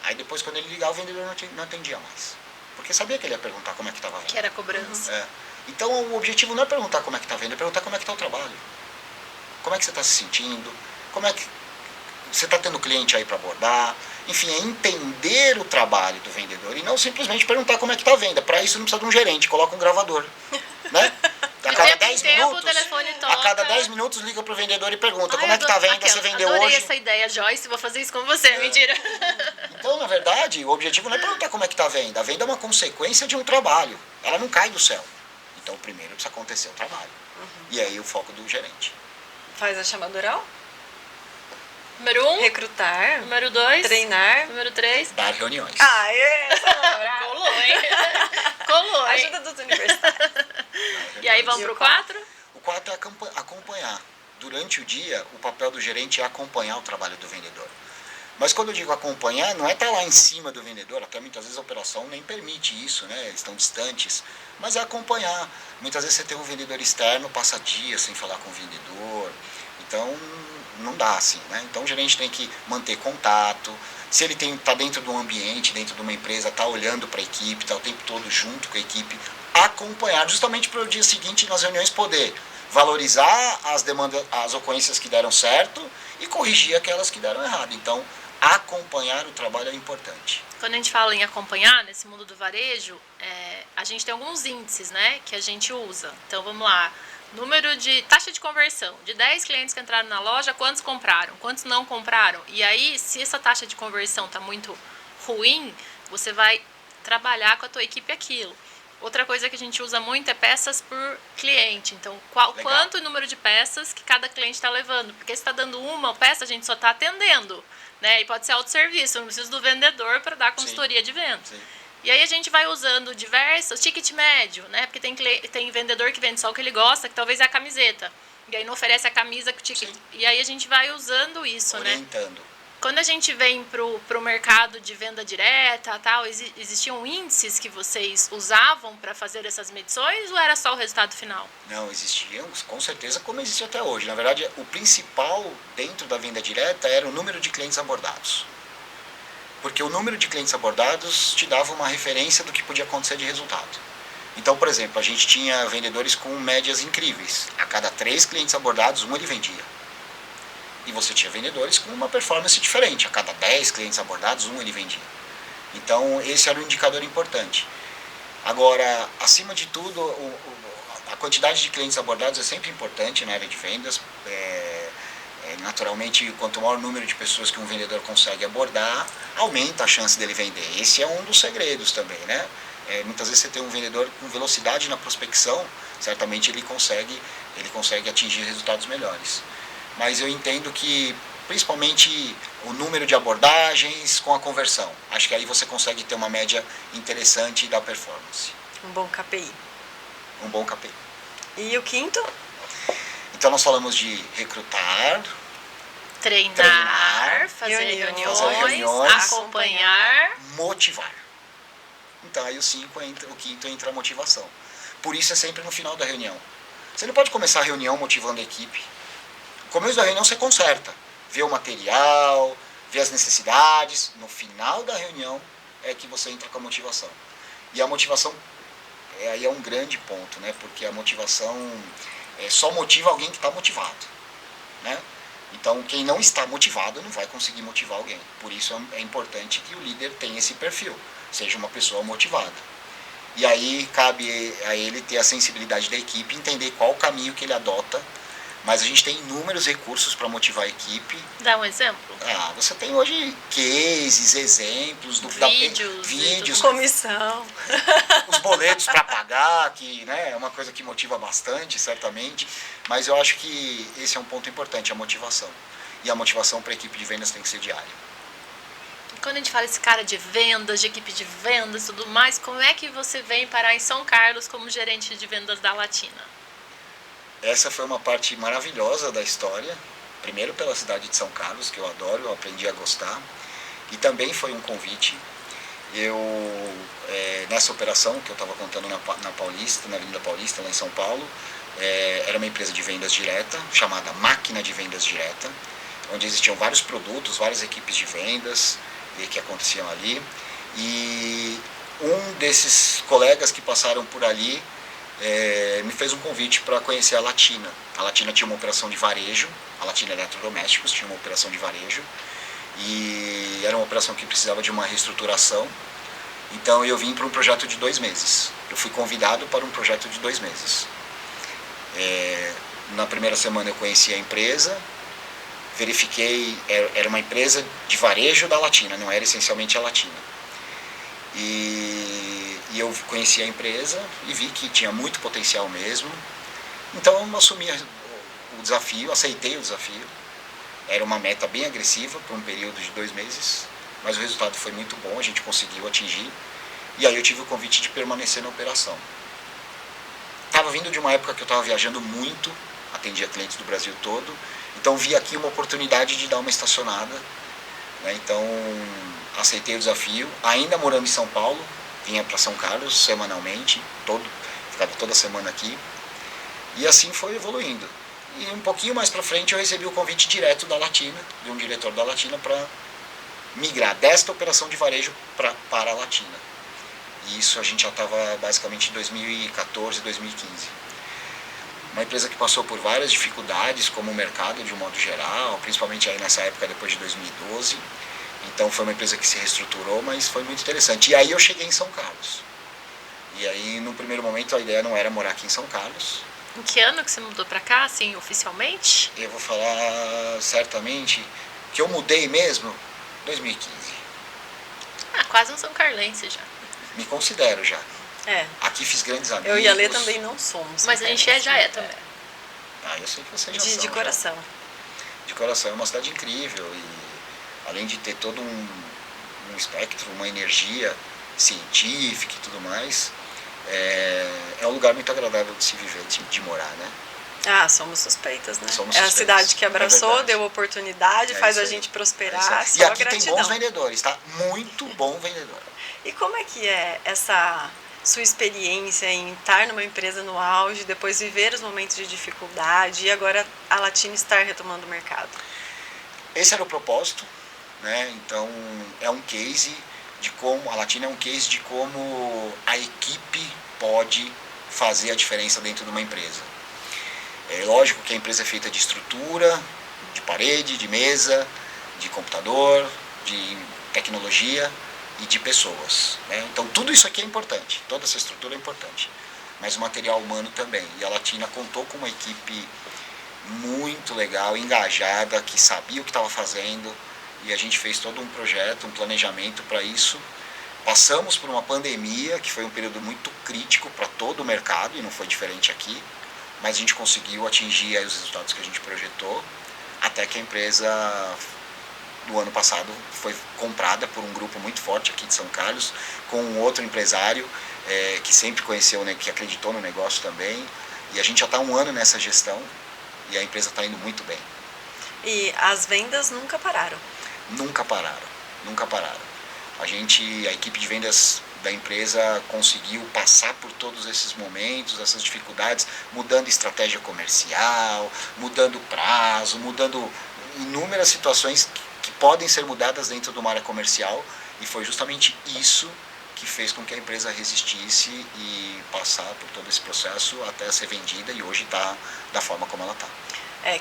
Aí depois quando ele ligava o vendedor não atendia mais. Porque sabia que ele ia perguntar como é que estava a venda. Que era cobrança. Então o objetivo não é perguntar como é que está a venda, é perguntar como é que está o trabalho. Como é que você está se sentindo, como é que você está tendo cliente aí para abordar. Enfim, é entender o trabalho do vendedor e não simplesmente perguntar como é que está a venda. Para isso não precisa de um gerente, coloca um gravador. Né? A cada 10 minutos, o telefone toca. A cada 10 minutos liga pro vendedor e pergunta como é que tá a venda, você vendeu adorei hoje? Essa ideia, Joyce, vou fazer isso com você, mentira. Então, na verdade, o objetivo não é perguntar como é que tá a venda. A venda é uma consequência de um trabalho. Ela não cai do céu. Então, primeiro precisa acontecer o trabalho. E aí o foco do gerente. Faz a chamada oral? Número 1. Recrutar. Número 2. Treinar. Número 3. Dar reuniões. Colou, hein? Colou, hein? Ajuda dos universitários. E aí vamos pro 4? O 4 é acompanhar. Durante o dia, o papel do gerente é acompanhar o trabalho do vendedor. Mas quando eu digo acompanhar, não é estar lá em cima do vendedor, até muitas vezes a operação nem permite isso, né? Eles estão distantes. Mas é acompanhar. Muitas vezes você tem um vendedor externo, passa dias sem falar com o vendedor. Então, não dá assim, né? Então o gerente tem que manter contato. Se ele está dentro de um ambiente, dentro de uma empresa, está olhando para a equipe, está o tempo todo junto com a equipe, acompanhar, justamente para o dia seguinte nas reuniões poder valorizar as demandas, as ocorrências que deram certo e corrigir aquelas que deram errado. Então, acompanhar o trabalho é importante. Quando a gente fala em acompanhar, nesse mundo do varejo, a gente tem alguns índices, né, que a gente usa. Então, vamos lá. Número de taxa de conversão. De 10 clientes que entraram na loja, quantos compraram? Quantos não compraram? E aí, se essa taxa de conversão está muito ruim, você vai trabalhar com a tua equipe aquilo. Outra coisa que a gente usa muito é peças por cliente. Então, quanto o número de peças que cada cliente está levando? Porque se está dando uma peça, a gente só está atendendo. Né? E pode ser autosserviço, não precisa do vendedor para dar consultoria de venda. Sim. E aí a gente vai usando diversos, ticket médio, né? Porque tem vendedor que vende só o que ele gosta, que talvez é a camiseta. E aí não oferece a camisa com o ticket. Sim. E aí a gente vai usando isso, orientando. Né? Quando a gente vem pro mercado de venda direta, tal, existiam índices que vocês usavam para fazer essas medições ou era só o resultado final? Não, existiam, com certeza, como existe até hoje. Na verdade, o principal dentro da venda direta era o número de clientes abordados. Porque o número de clientes abordados te dava uma referência do que podia acontecer de resultado. Então, por exemplo, a gente tinha vendedores com médias incríveis. A cada 3 clientes abordados, um ele vendia. E você tinha vendedores com uma performance diferente. A cada 10 clientes abordados, um ele vendia. Então, esse era um indicador importante. Agora, acima de tudo, a quantidade de clientes abordados é sempre importante na área de vendas. Naturalmente, quanto maior o número de pessoas que um vendedor consegue abordar, aumenta a chance dele vender. Esse é um dos segredos também, né? Muitas vezes você tem um vendedor com velocidade na prospecção, certamente ele consegue atingir resultados melhores. Mas eu entendo que, principalmente, o número de abordagens com a conversão. Acho que aí você consegue ter uma média interessante da performance. Um bom KPI. Um bom KPI. E o 5º? Então nós falamos de recrutar, treinar, fazer reuniões, acompanhar, motivar. Então aí o 5º entra a motivação. Por isso é sempre no final da reunião. Você não pode começar a reunião motivando a equipe. No começo da reunião você conserta, vê o material, vê as necessidades. No final da reunião é que você entra com a motivação. E a motivação aí é um grande ponto, né? Porque a motivação só motiva alguém que está motivado, né? Então quem não está motivado não vai conseguir motivar alguém. Por isso é importante que o líder tenha esse perfil, seja uma pessoa motivada. E aí cabe a ele ter a sensibilidade da equipe, entender qual o caminho que ele adota Mas a gente tem inúmeros recursos para motivar a equipe. Dá um exemplo? Você tem hoje cases, exemplos, vídeos, comissão, os boletos para pagar, que, né, é uma coisa que motiva bastante, certamente. Mas eu acho que esse é um ponto importante, a motivação. E a motivação para a equipe de vendas tem que ser diária. Quando a gente fala esse cara de vendas, de equipe de vendas e tudo mais, como é que você vem parar em São Carlos como gerente de vendas da Latina? Essa foi uma parte maravilhosa da história. Primeiro pela cidade de São Carlos, que eu adoro, eu aprendi a gostar. E também foi um convite. Nessa operação que eu estava contando na Paulista, na Avenida Paulista, lá em São Paulo, era uma empresa de vendas direta, chamada Máquina de Vendas Direta, onde existiam vários produtos, várias equipes de vendas que aconteciam ali. E um desses colegas que passaram por ali me fez um convite para conhecer a Latina. A Latina tinha uma operação de varejo, a Latina Eletrodomésticos tinha uma operação de varejo, e era uma operação que precisava de uma reestruturação. Então eu vim para um projeto de 2 meses. Eu fui convidado para um projeto de 2 meses. Na primeira semana eu conheci a empresa, verifiquei, era uma empresa de varejo da Latina, não era essencialmente a Latina. E eu conheci a empresa e vi que tinha muito potencial mesmo. Então eu assumi o desafio, aceitei o desafio. Era uma meta bem agressiva por um período de 2 meses, mas o resultado foi muito bom, a gente conseguiu atingir. E aí eu tive o convite de permanecer na operação. Estava vindo de uma época que eu estava viajando muito, atendia clientes do Brasil todo, então vi aqui uma oportunidade de dar uma estacionada, né? Então aceitei o desafio, ainda morando em São Paulo, vinha para São Carlos semanalmente, ficava toda semana aqui, e assim foi evoluindo. E um pouquinho mais para frente eu recebi o convite direto da Latina, de um diretor da Latina, para migrar desta operação de varejo para a Latina. E isso a gente já estava basicamente em 2014, 2015. Uma empresa que passou por várias dificuldades, como o mercado de um modo geral, principalmente aí nessa época depois de 2012. Então foi uma empresa que se reestruturou, mas foi muito interessante. E aí eu cheguei em São Carlos. E aí no primeiro momento a ideia não era morar aqui em São Carlos. Em que ano que você mudou pra cá, assim, oficialmente? Eu vou falar certamente que eu mudei mesmo 2015. Quase um São Carlense já. Me considero já. É. Aqui fiz grandes amigos. Eu e a Lê também não somos. Mas a gente já é também. Eu sei que vocês já De são. coração. De coração. É uma cidade incrível e além de ter todo um espectro, uma energia científica e tudo mais, é um lugar muito agradável de se viver, de morar, né? Somos suspeitas, né? Somos É a suspeitas. cidade que abraçou, É deu oportunidade, faz a isso aí. gente prosperar. E aqui gratidão. tem bons vendedores, tá? Muito bom vendedor. E como é que é essa sua experiência em estar numa empresa no auge, depois viver os momentos de dificuldade e agora a Latina estar retomando o mercado? Esse era o propósito, né? Então é um case de como a Latina é um case de como a equipe pode fazer a diferença dentro de uma empresa. É lógico que a empresa é feita de estrutura, de parede, de mesa, de computador, de tecnologia e de pessoas, né? Então tudo isso aqui é importante, toda essa estrutura é importante, mas o material humano também. E a Latina contou com uma equipe muito legal, engajada, que sabia o que estava fazendo, e a gente fez todo um projeto, um planejamento para isso. Passamos por uma pandemia, que foi um período muito crítico para todo o mercado, e não foi diferente aqui, mas a gente conseguiu atingir aí os resultados que a gente projetou, até que a empresa, no ano passado, foi comprada por um grupo muito forte aqui de São Carlos, com um outro empresário que sempre conheceu, né, que acreditou no negócio também, e a gente já está 1 ano nessa gestão, e a empresa está indo muito bem. E as vendas nunca pararam? Nunca pararam, nunca pararam. A equipe de vendas da empresa conseguiu passar por todos esses momentos, essas dificuldades, mudando estratégia comercial, mudando prazo, mudando inúmeras situações que podem ser mudadas dentro de uma área comercial, e foi justamente isso que fez com que a empresa resistisse e passar por todo esse processo até ser vendida, e hoje está da forma como ela está.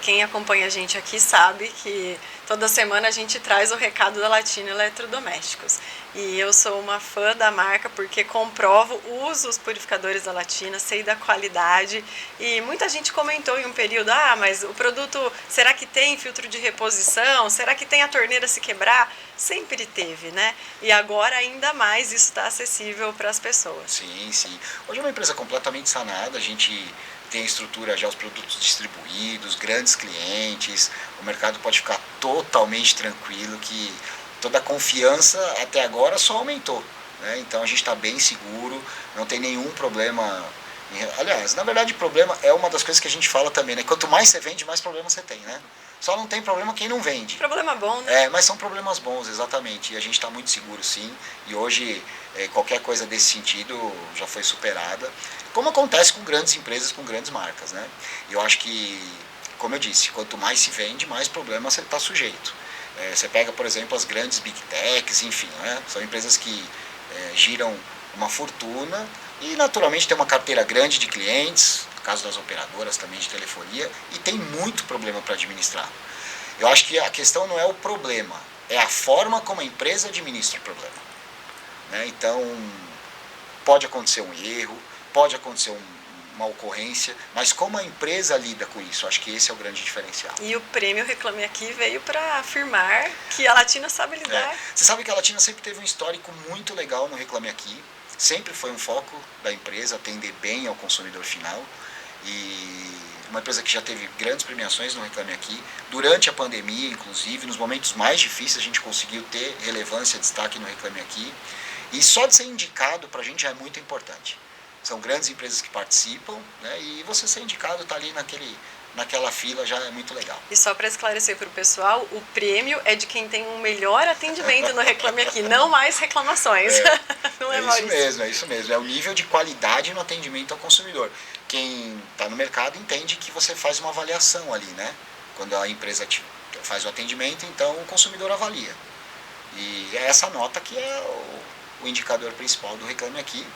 Quem acompanha a gente aqui sabe que toda semana a gente traz o recado da Latina Eletrodomésticos. E eu sou uma fã da marca porque comprovo, uso os purificadores da Latina, sei da qualidade. E muita gente comentou em um período, mas o produto, será que tem filtro de reposição? Será que tem a torneira se quebrar? Sempre teve, né? E agora ainda mais isso está acessível para as pessoas. Sim, sim. Hoje é uma empresa completamente sanada, a gente tem a estrutura já, os produtos distribuídos, grandes clientes, o mercado pode ficar totalmente tranquilo que toda a confiança até agora só aumentou, né? Então a gente está bem seguro, não tem nenhum problema. Aliás, na verdade, problema é uma das coisas que a gente fala também, né? Quanto mais você vende, mais problema você tem, né? Só não tem problema quem não vende. Problema bom, né? Mas são problemas bons, exatamente. E a gente está muito seguro, sim. E hoje, qualquer coisa desse sentido já foi superada. Como acontece com grandes empresas, com grandes marcas, né? E eu acho que, como eu disse, quanto mais se vende, mais problemas você está sujeito. Você pega, por exemplo, as grandes Big Techs, enfim, né? São empresas que giram uma fortuna e, naturalmente, tem uma carteira grande de clientes, no caso das operadoras também de telefonia, e tem muito problema para administrar. Eu acho que a questão não é o problema, é a forma como a empresa administra o problema, né? Então, pode acontecer um erro, pode acontecer uma ocorrência, mas como a empresa lida com isso, acho que esse é o grande diferencial. E o prêmio Reclame Aqui veio para afirmar que a Latina sabe lidar. Você sabe que a Latina sempre teve um histórico muito legal no Reclame Aqui, sempre foi um foco da empresa atender bem ao consumidor final, e uma empresa que já teve grandes premiações no Reclame Aqui. Durante a pandemia, inclusive, nos momentos mais difíceis, a gente conseguiu ter relevância, destaque no Reclame Aqui, e só de ser indicado para a gente já é muito importante. São grandes empresas que participam, né? E você ser indicado, tá ali naquela fila, já é muito legal. E só para esclarecer para o pessoal, o prêmio é de quem tem um melhor atendimento no Reclame Aqui, não mais reclamações. Não é, Maurício? É isso mesmo. É o nível de qualidade no atendimento ao consumidor. Quem está no mercado entende que você faz uma avaliação ali, né? Quando a empresa faz o atendimento, então o consumidor avalia. E é essa nota que é o indicador principal do Reclame Aqui.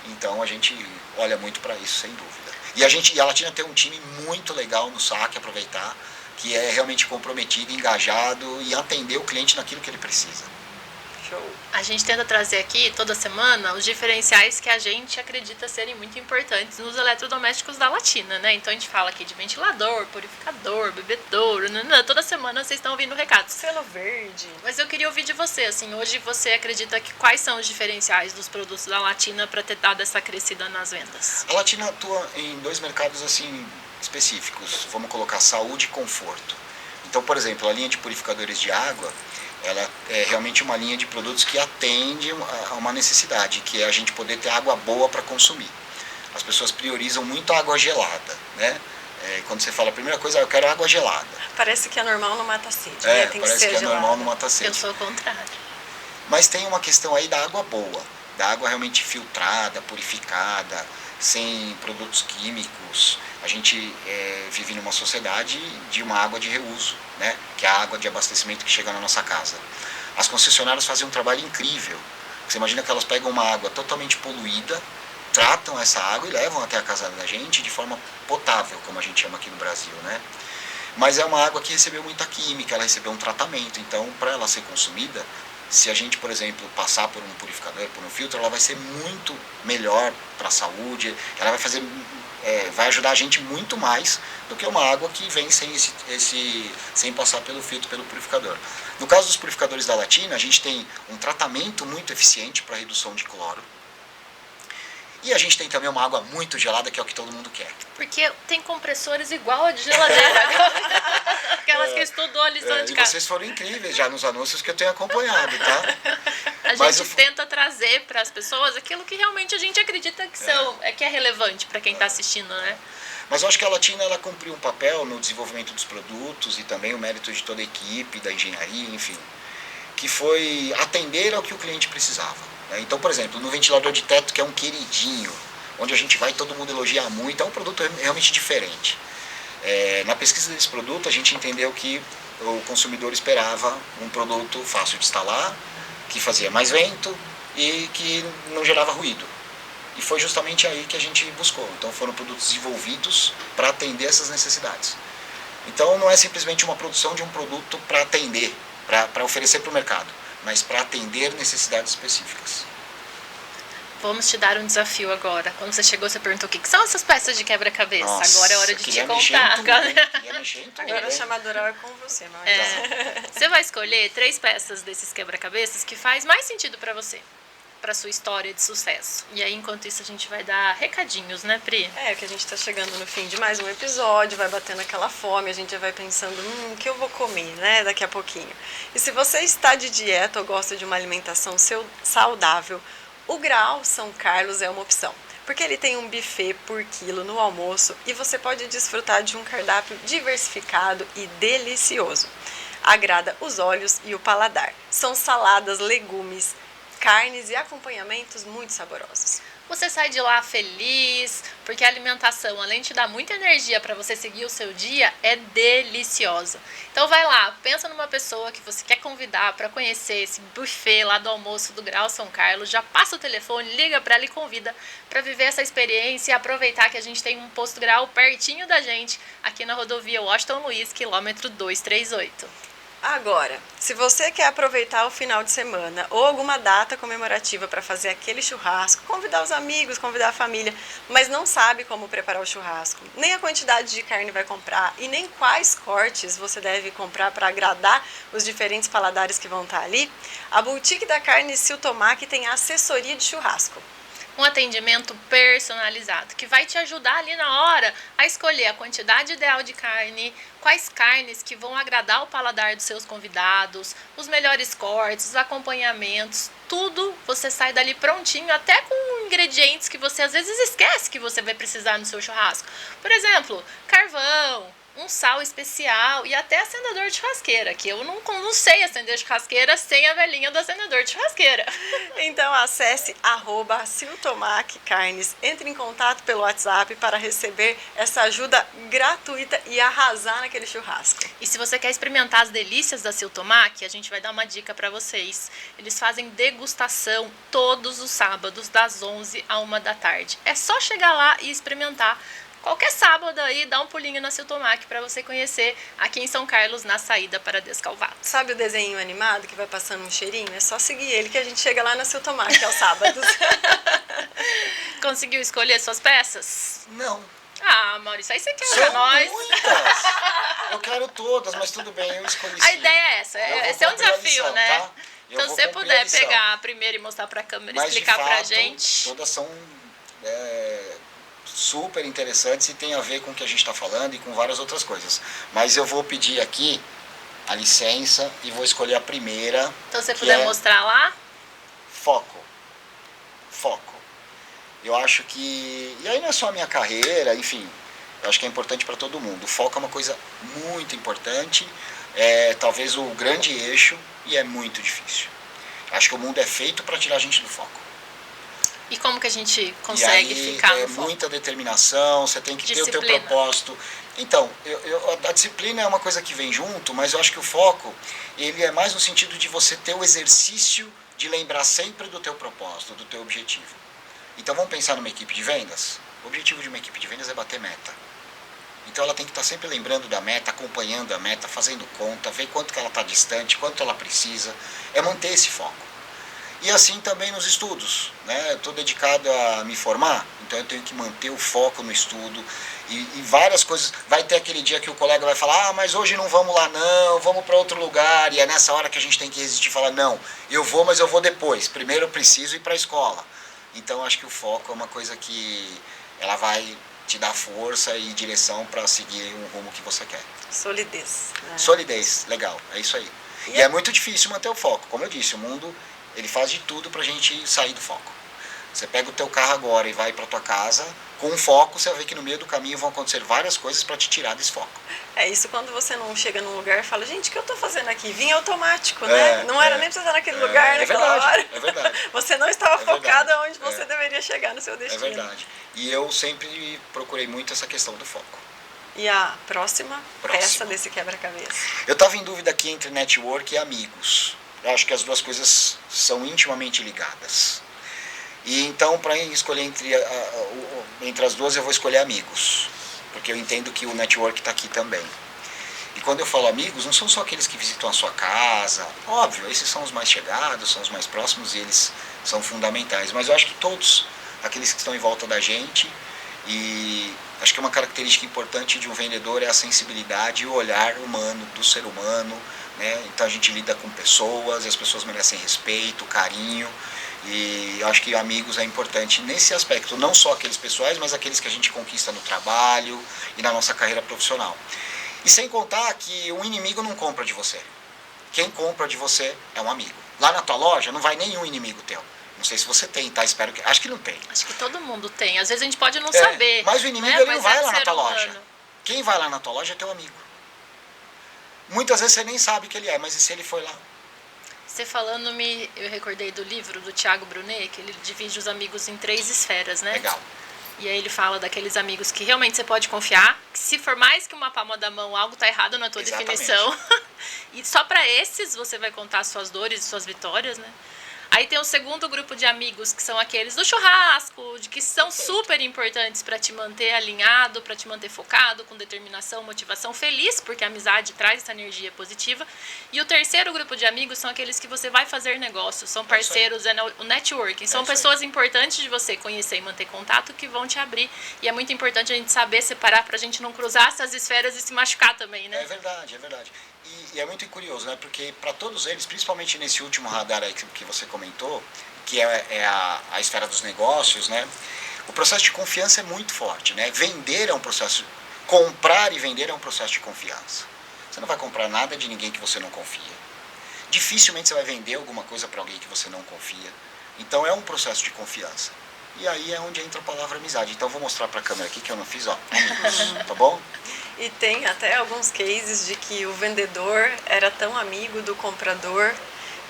Então a gente olha muito para isso, sem dúvida. E a Latina tem um time muito legal no saque, aproveitar, que é realmente comprometido, engajado e atender o cliente naquilo que ele precisa. Show. A gente tenta trazer aqui, toda semana, os diferenciais que a gente acredita serem muito importantes nos eletrodomésticos da Latina, né? Então a gente fala aqui de ventilador, purificador, bebedouro, toda semana vocês estão ouvindo recados. Selo verde. Mas eu queria ouvir de você, assim, hoje você acredita que quais são os diferenciais dos produtos da Latina para ter dado essa crescida nas vendas? A Latina atua em dois mercados assim específicos, vamos colocar saúde e conforto. Então, por exemplo, a linha de purificadores de água, ela é realmente uma linha de produtos que atende a uma necessidade, que é a gente poder ter água boa para consumir. As pessoas priorizam muito a água gelada, né? Quando você fala a primeira coisa, eu quero água gelada. Parece que é normal não mata sede, né? Tem parece que é normal não mata sede. Eu sou o contrário. Mas tem uma questão aí da água boa, da água realmente filtrada, purificada, sem produtos químicos. A gente vive numa sociedade de uma água de reuso, né? Que é a água de abastecimento que chega na nossa casa. As concessionárias fazem um trabalho incrível. Você imagina que elas pegam uma água totalmente poluída, tratam essa água e levam até a casa da gente de forma potável, como a gente chama aqui no Brasil, né? Mas é uma água que recebeu muita química, ela recebeu um tratamento. Então, para ela ser consumida, se a gente, por exemplo, passar por um purificador, por um filtro, ela vai ser muito melhor para a saúde, ela vai ajudar a gente muito mais do que uma água que vem sem passar pelo filtro, pelo purificador. No caso dos purificadores da Latina, a gente tem um tratamento muito eficiente para redução de cloro. E a gente tem também uma água muito gelada, que é o que todo mundo quer. Porque tem compressores igual a de geladeira. Aquelas que estudou a lição de casa. E vocês foram incríveis já nos anúncios que eu tenho acompanhado, tá? A gente tenta trazer para as pessoas aquilo que realmente a gente acredita que é relevante para quem está assistindo, né? Mas eu acho que a Latina ela cumpriu um papel no desenvolvimento dos produtos e também o mérito de toda a equipe, da engenharia, enfim, que foi atender ao que o cliente precisava. Então, por exemplo, no ventilador de teto, que é um queridinho, onde a gente vai e todo mundo elogia muito, é um produto realmente diferente. Na pesquisa desse produto, a gente entendeu que o consumidor esperava um produto fácil de instalar, que fazia mais vento e que não gerava ruído. E foi justamente aí que a gente buscou. Então foram produtos desenvolvidos para atender essas necessidades. Então não é simplesmente uma produção de um produto para atender, para oferecer para o mercado, mas para atender necessidades específicas. Vamos te dar um desafio agora. Quando você chegou, você perguntou o que são essas peças de quebra-cabeça. Agora é hora de te contar. Agora a chamadora é com você, Maurício. Você vai escolher 3 peças desses quebra-cabeças que faz mais sentido para você, para sua história de sucesso. E aí, enquanto isso, a gente vai dar recadinhos, né, Pri? Que a gente tá chegando no fim de mais um episódio, vai batendo aquela fome, a gente já vai pensando, o que eu vou comer, né, daqui a pouquinho. E se você está de dieta ou gosta de uma alimentação saudável, o Graal São Carlos é uma opção, porque ele tem um buffet por quilo no almoço e você pode desfrutar de um cardápio diversificado e delicioso. Agrada os olhos e o paladar. São saladas, legumes, carnes e acompanhamentos muito saborosos. Você sai de lá feliz, porque a alimentação, além de te dar muita energia para você seguir o seu dia, é deliciosa. Então vai lá, pensa numa pessoa que você quer convidar para conhecer esse buffet lá do almoço do Graal São Carlos, já passa o telefone, liga para ela e convida para viver essa experiência e aproveitar que a gente tem um posto Graal pertinho da gente, aqui na rodovia Washington Luiz, quilômetro 238. Agora, se você quer aproveitar o final de semana ou alguma data comemorativa para fazer aquele churrasco, convidar os amigos, convidar a família, mas não sabe como preparar o churrasco, nem a quantidade de carne vai comprar e nem quais cortes você deve comprar para agradar os diferentes paladares que vão estar ali, a Boutique da Carne Siltomac tem a assessoria de churrasco. Um atendimento personalizado, que vai te ajudar ali na hora a escolher a quantidade ideal de carne, quais carnes que vão agradar o paladar dos seus convidados, os melhores cortes, os acompanhamentos, tudo você sai dali prontinho, até com ingredientes que você às vezes esquece que você vai precisar no seu churrasco. Por exemplo, carvão, um sal especial e até acendedor de churrasqueira, que eu não sei acender churrasqueira sem a velhinha do acendedor de churrasqueira. Então acesse @Siltomac Carnes, entre em contato pelo WhatsApp para receber essa ajuda gratuita e arrasar naquele churrasco. E se você quer experimentar as delícias da Siltomac, a gente vai dar uma dica para vocês. Eles fazem degustação todos os sábados, das 11 à 1 da tarde. É só chegar lá e experimentar. Qualquer sábado aí, dá um pulinho na Siltomac para você conhecer aqui em São Carlos, na saída para Descalvado. Sabe o desenho animado que vai passando um cheirinho? É só seguir ele que a gente chega lá na Siltomac aos sábados. Conseguiu escolher suas peças? Não. Ah, Maurício, aí você quer São nós. muitas. Eu quero todas, mas tudo bem, eu escolhi. A ideia é essa, esse é um desafio, lição, né? Tá? Então, se você puder pegar a primeira e mostrar para a câmera e explicar para a gente. Todas são super interessantes e tem a ver com o que a gente está falando e com várias outras coisas. Mas eu vou pedir aqui a licença e vou escolher a primeira. Então, se você puder mostrar lá. Foco. Eu acho que... E aí não é só a minha carreira, enfim, eu acho que é importante para todo mundo. O foco é uma coisa muito importante, talvez o grande eixo, e é muito difícil. Acho que o mundo é feito para tirar a gente do foco. E como que a gente consegue ficar no foco? Muita determinação, você tem que ter o teu propósito. Então, a disciplina é uma coisa que vem junto, mas eu acho que o foco, ele é mais no sentido de você ter o exercício de lembrar sempre do teu propósito, do teu objetivo. Então vamos pensar numa equipe de vendas? O objetivo de uma equipe de vendas é bater meta. Então ela tem que estar sempre lembrando da meta, acompanhando a meta, fazendo conta, ver quanto que ela está distante, quanto ela precisa. É manter esse foco. E assim também nos estudos, né? Eu estou dedicado a me formar, então eu tenho que manter o foco no estudo e várias coisas. Vai ter aquele dia que o colega vai falar, mas hoje não vamos lá não, vamos para outro lugar, e é nessa hora que a gente tem que resistir e falar, não, eu vou, mas eu vou depois, primeiro eu preciso ir para a escola. Então acho que o foco é uma coisa que ela vai te dar força e direção para seguir um rumo que você quer. Solidez. Né? Solidez, legal, é isso aí. E é muito difícil manter o foco, como eu disse, o mundo... Ele faz de tudo pra gente sair do foco. Você pega o teu carro agora e vai pra tua casa, com um foco, você vai ver que no meio do caminho vão acontecer várias coisas para te tirar desse foco. É isso quando você não chega num lugar e fala, gente, o que eu tô fazendo aqui? Vim automático, né? Não era nem pra você estar naquele lugar naquela hora. É verdade. Você não estava focado onde você deveria chegar no seu destino. É verdade. E eu sempre procurei muito essa questão do foco. E a próxima peça desse quebra-cabeça? Eu estava em dúvida aqui entre network e amigos. Eu acho que as duas coisas são intimamente ligadas. E então, para escolher entre as duas, eu vou escolher amigos. Porque eu entendo que o network está aqui também. E quando eu falo amigos, não são só aqueles que visitam a sua casa. Óbvio, esses são os mais chegados, são os mais próximos e eles são fundamentais. Mas eu acho que todos aqueles que estão em volta da gente, e acho que uma característica importante de um vendedor é a sensibilidade e o olhar humano, do ser humano, né? Então a gente lida com pessoas, e as pessoas merecem respeito, carinho, e eu acho que amigos é importante nesse aspecto, não só aqueles pessoais, mas aqueles que a gente conquista no trabalho e na nossa carreira profissional. E sem contar que um inimigo não compra de você. Quem compra de você é um amigo. Lá na tua loja não vai nenhum inimigo teu. Não sei se você tem, tá? Espero que... Acho que não tem. Acho que todo mundo tem. Às vezes a gente pode não saber. Mas o inimigo, né? ele não vai lá na tua humano. loja. Quem vai lá na tua loja é teu amigo. Muitas vezes você nem sabe que ele é, mas e se ele foi lá? Você falando, eu recordei do livro do Thiago Brunet, que ele divide os amigos em 3 esferas, né? Legal. E aí ele fala daqueles amigos que realmente você pode confiar, que se for mais que uma palma da mão, algo tá errado na tua definição. E só para esses você vai contar suas dores e suas vitórias, né? Aí tem o segundo grupo de amigos, que são aqueles do churrasco, de que são super importantes para te manter alinhado, para te manter focado, com determinação, motivação, feliz, porque a amizade traz essa energia positiva. E o terceiro grupo de amigos são aqueles que você vai fazer negócio, são parceiros, o networking, são pessoas importantes de você conhecer e manter contato que vão te abrir. E é muito importante a gente saber separar para a gente não cruzar essas esferas e se machucar também, né? É verdade, é verdade. E é muito curioso, né? Porque para todos eles, principalmente nesse último radar aí que você comentou, que é a esfera dos negócios, né? O processo de confiança é muito forte, né? Vender é um processo... Comprar e vender é um processo de confiança. Você não vai comprar nada de ninguém que você não confia. Dificilmente você vai vender alguma coisa para alguém que você não confia. Então é um processo de confiança. E aí é onde entra a palavra amizade. Então eu vou mostrar para a câmera aqui que eu não fiz, ó. Amigos, tá bom? E tem até alguns cases de que o vendedor era tão amigo do comprador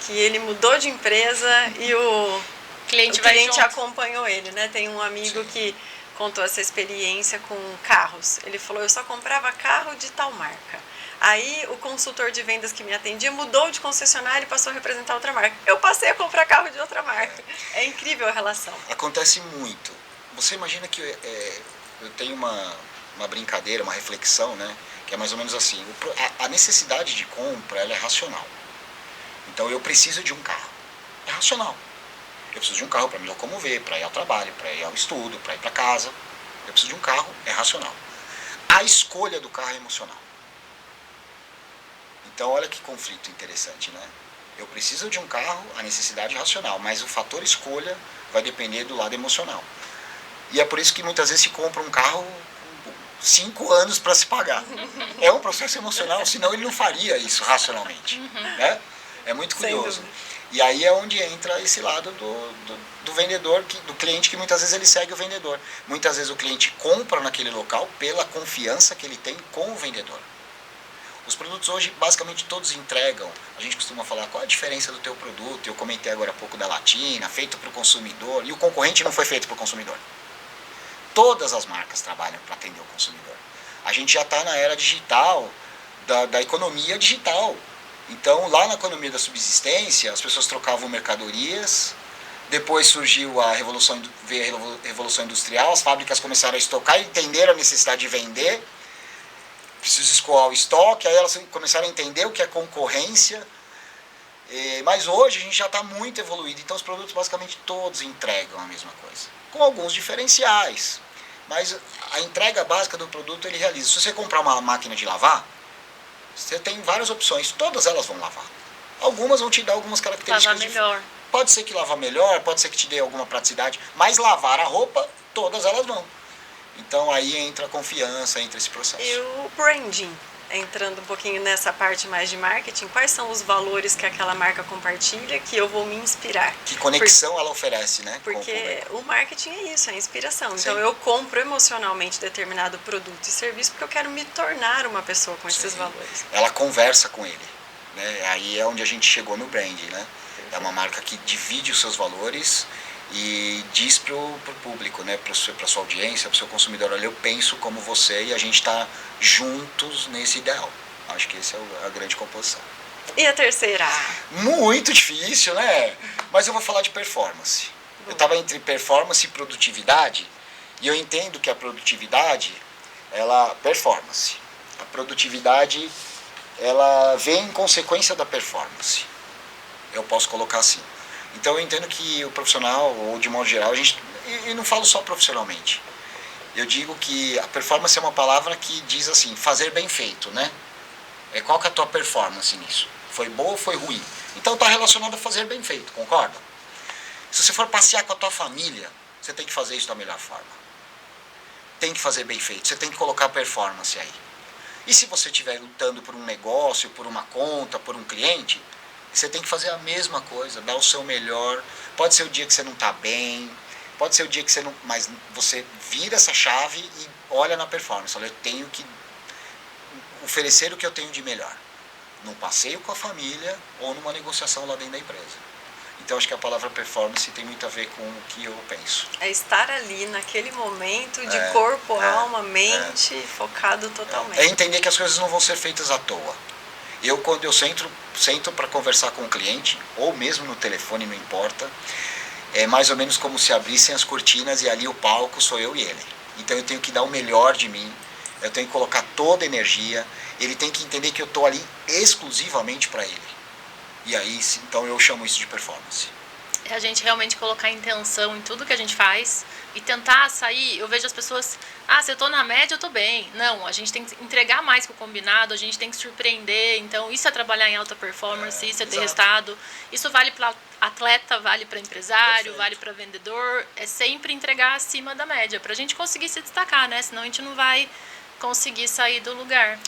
que ele mudou de empresa e o cliente acompanhou ele, né? Tem um amigo que contou essa experiência com carros. Ele falou, eu só comprava carro de tal marca. Aí o consultor de vendas que me atendia mudou de concessionária e passou a representar outra marca. Eu passei a comprar carro de outra marca. É incrível a relação. Acontece muito. Você imagina que eu tenho uma brincadeira, uma reflexão, né? Que é mais ou menos assim. A necessidade de compra, ela é racional. Então eu preciso de um carro. É racional. Eu preciso de um carro para me locomover, para ir ao trabalho, para ir ao estudo, para ir para casa. Eu preciso de um carro, é racional. A escolha do carro é emocional. Então olha que conflito interessante, né? Eu preciso de um carro, a necessidade é racional, mas o fator escolha vai depender do lado emocional. E é por isso que muitas vezes se compra um carro 5 anos para se pagar. É um processo emocional, senão ele não faria isso racionalmente. Né? É muito curioso. E aí é onde entra esse lado do vendedor, do cliente, que muitas vezes ele segue o vendedor. Muitas vezes o cliente compra naquele local pela confiança que ele tem com o vendedor. Os produtos hoje basicamente todos entregam. A gente costuma falar qual a diferença do teu produto. Eu comentei agora há pouco da Latina, feito para o consumidor. E o concorrente não foi feito para o consumidor. Todas as marcas trabalham para atender o consumidor. A gente já está na era digital, da economia digital. Então, lá na economia da subsistência, as pessoas trocavam mercadorias, depois surgiu veio a Revolução Industrial, as fábricas começaram a estocar e entenderam a necessidade de vender, preciso escoar o estoque, aí elas começaram a entender o que é concorrência, mas hoje a gente já está muito evoluído, então os produtos basicamente todos entregam a mesma coisa, com alguns diferenciais, mas a entrega básica do produto ele realiza. Se você comprar uma máquina de lavar, você tem várias opções, todas elas vão lavar. Algumas vão te dar algumas características. Lavar melhor. Pode ser que lava melhor, pode ser que te dê alguma praticidade, mas lavar a roupa, todas elas vão. Então aí entra a confiança, entra esse processo. E o branding, entrando um pouquinho nessa parte mais de marketing, quais são os valores que aquela marca compartilha que eu vou me inspirar? Que conexão ela oferece, né? Porque o marketing é isso, é inspiração. Sim. Então eu compro emocionalmente determinado produto e serviço porque eu quero me tornar uma pessoa com esses valores. Ela conversa com ele, né? Aí é onde a gente chegou no branding, né? É uma marca que divide os seus valores e diz para o público, né, para a sua audiência, para o seu consumidor, olha, eu penso como você e a gente está juntos nesse ideal. Acho que essa é a grande composição. E a terceira? Muito difícil, né? Mas eu vou falar de performance. Eu estava entre performance e produtividade, e eu entendo que a produtividade, performance. A produtividade ela vem em consequência da performance. Eu posso colocar assim. Então eu entendo que o profissional, ou de modo geral, e não falo só profissionalmente, eu digo que a performance é uma palavra que diz assim, fazer bem feito, né? Qual que é a tua performance nisso? Foi boa ou foi ruim? Então está relacionado a fazer bem feito, concorda? Se você for passear com a tua família, você tem que fazer isso da melhor forma. Tem que fazer bem feito, você tem que colocar performance aí. E se você estiver lutando por um negócio, por uma conta, por um cliente, você tem que fazer a mesma coisa, dar o seu melhor. Pode ser o dia que você não está bem, pode ser o dia que você não... Mas você vira essa chave e olha na performance. Olha, eu tenho que oferecer o que eu tenho de melhor. Num passeio com a família ou numa negociação lá dentro da empresa. Então acho que a palavra performance tem muito a ver com o que eu penso. É estar ali naquele momento de corpo, alma, mente, focado totalmente. É entender que as coisas não vão ser feitas à toa. Quando eu sento para conversar com o cliente, ou mesmo no telefone, não importa, é mais ou menos como se abrissem as cortinas e ali o palco sou eu e ele. Então eu tenho que dar o melhor de mim, eu tenho que colocar toda a energia, ele tem que entender que eu estou ali exclusivamente para ele. E aí, então eu chamo isso de performance. É a gente realmente colocar intenção em tudo que a gente faz e tentar sair. Eu vejo as pessoas, se eu tô na média, eu tô bem. Não, a gente tem que entregar mais que o combinado, a gente tem que surpreender. Então, isso é trabalhar em alta performance, isso é ter resultado. Isso vale para atleta, vale para empresário, vale para vendedor. É sempre entregar acima da média, pra gente conseguir se destacar, né? Senão a gente não vai conseguir sair do lugar.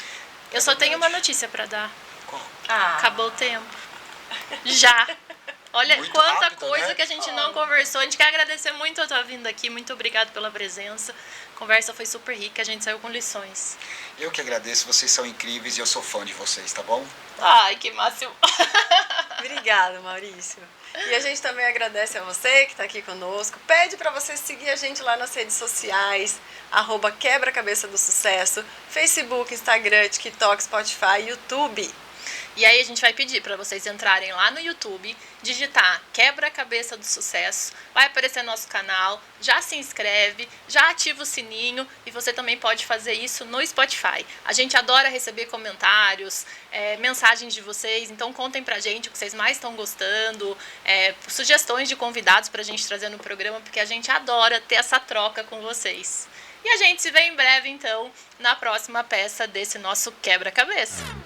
Eu só tenho uma notícia para dar. Qual? Acabou o tempo. Já. Olha Muito quanta rápido, coisa né? que a gente não conversou. A gente quer agradecer muito a tua vinda aqui. Muito obrigado pela presença. A conversa foi super rica. A gente saiu com lições. Eu que agradeço. Vocês são incríveis e eu sou fã de vocês, tá bom? Ai, que máximo. Obrigada, Maurício. E a gente também agradece a você que está aqui conosco. Pede para você seguir a gente lá nas redes sociais, @Quebra-Cabeça do Sucesso, Facebook, Instagram, TikTok, Spotify, YouTube. E aí a gente vai pedir para vocês entrarem lá no YouTube, digitar Quebra-Cabeça do Sucesso, vai aparecer nosso canal, já se inscreve, já ativa o sininho e você também pode fazer isso no Spotify. A gente adora receber comentários, mensagens de vocês, então contem pra gente o que vocês mais estão gostando, sugestões de convidados pra gente trazer no programa, porque a gente adora ter essa troca com vocês. E a gente se vê em breve, então, na próxima peça desse nosso Quebra-Cabeça.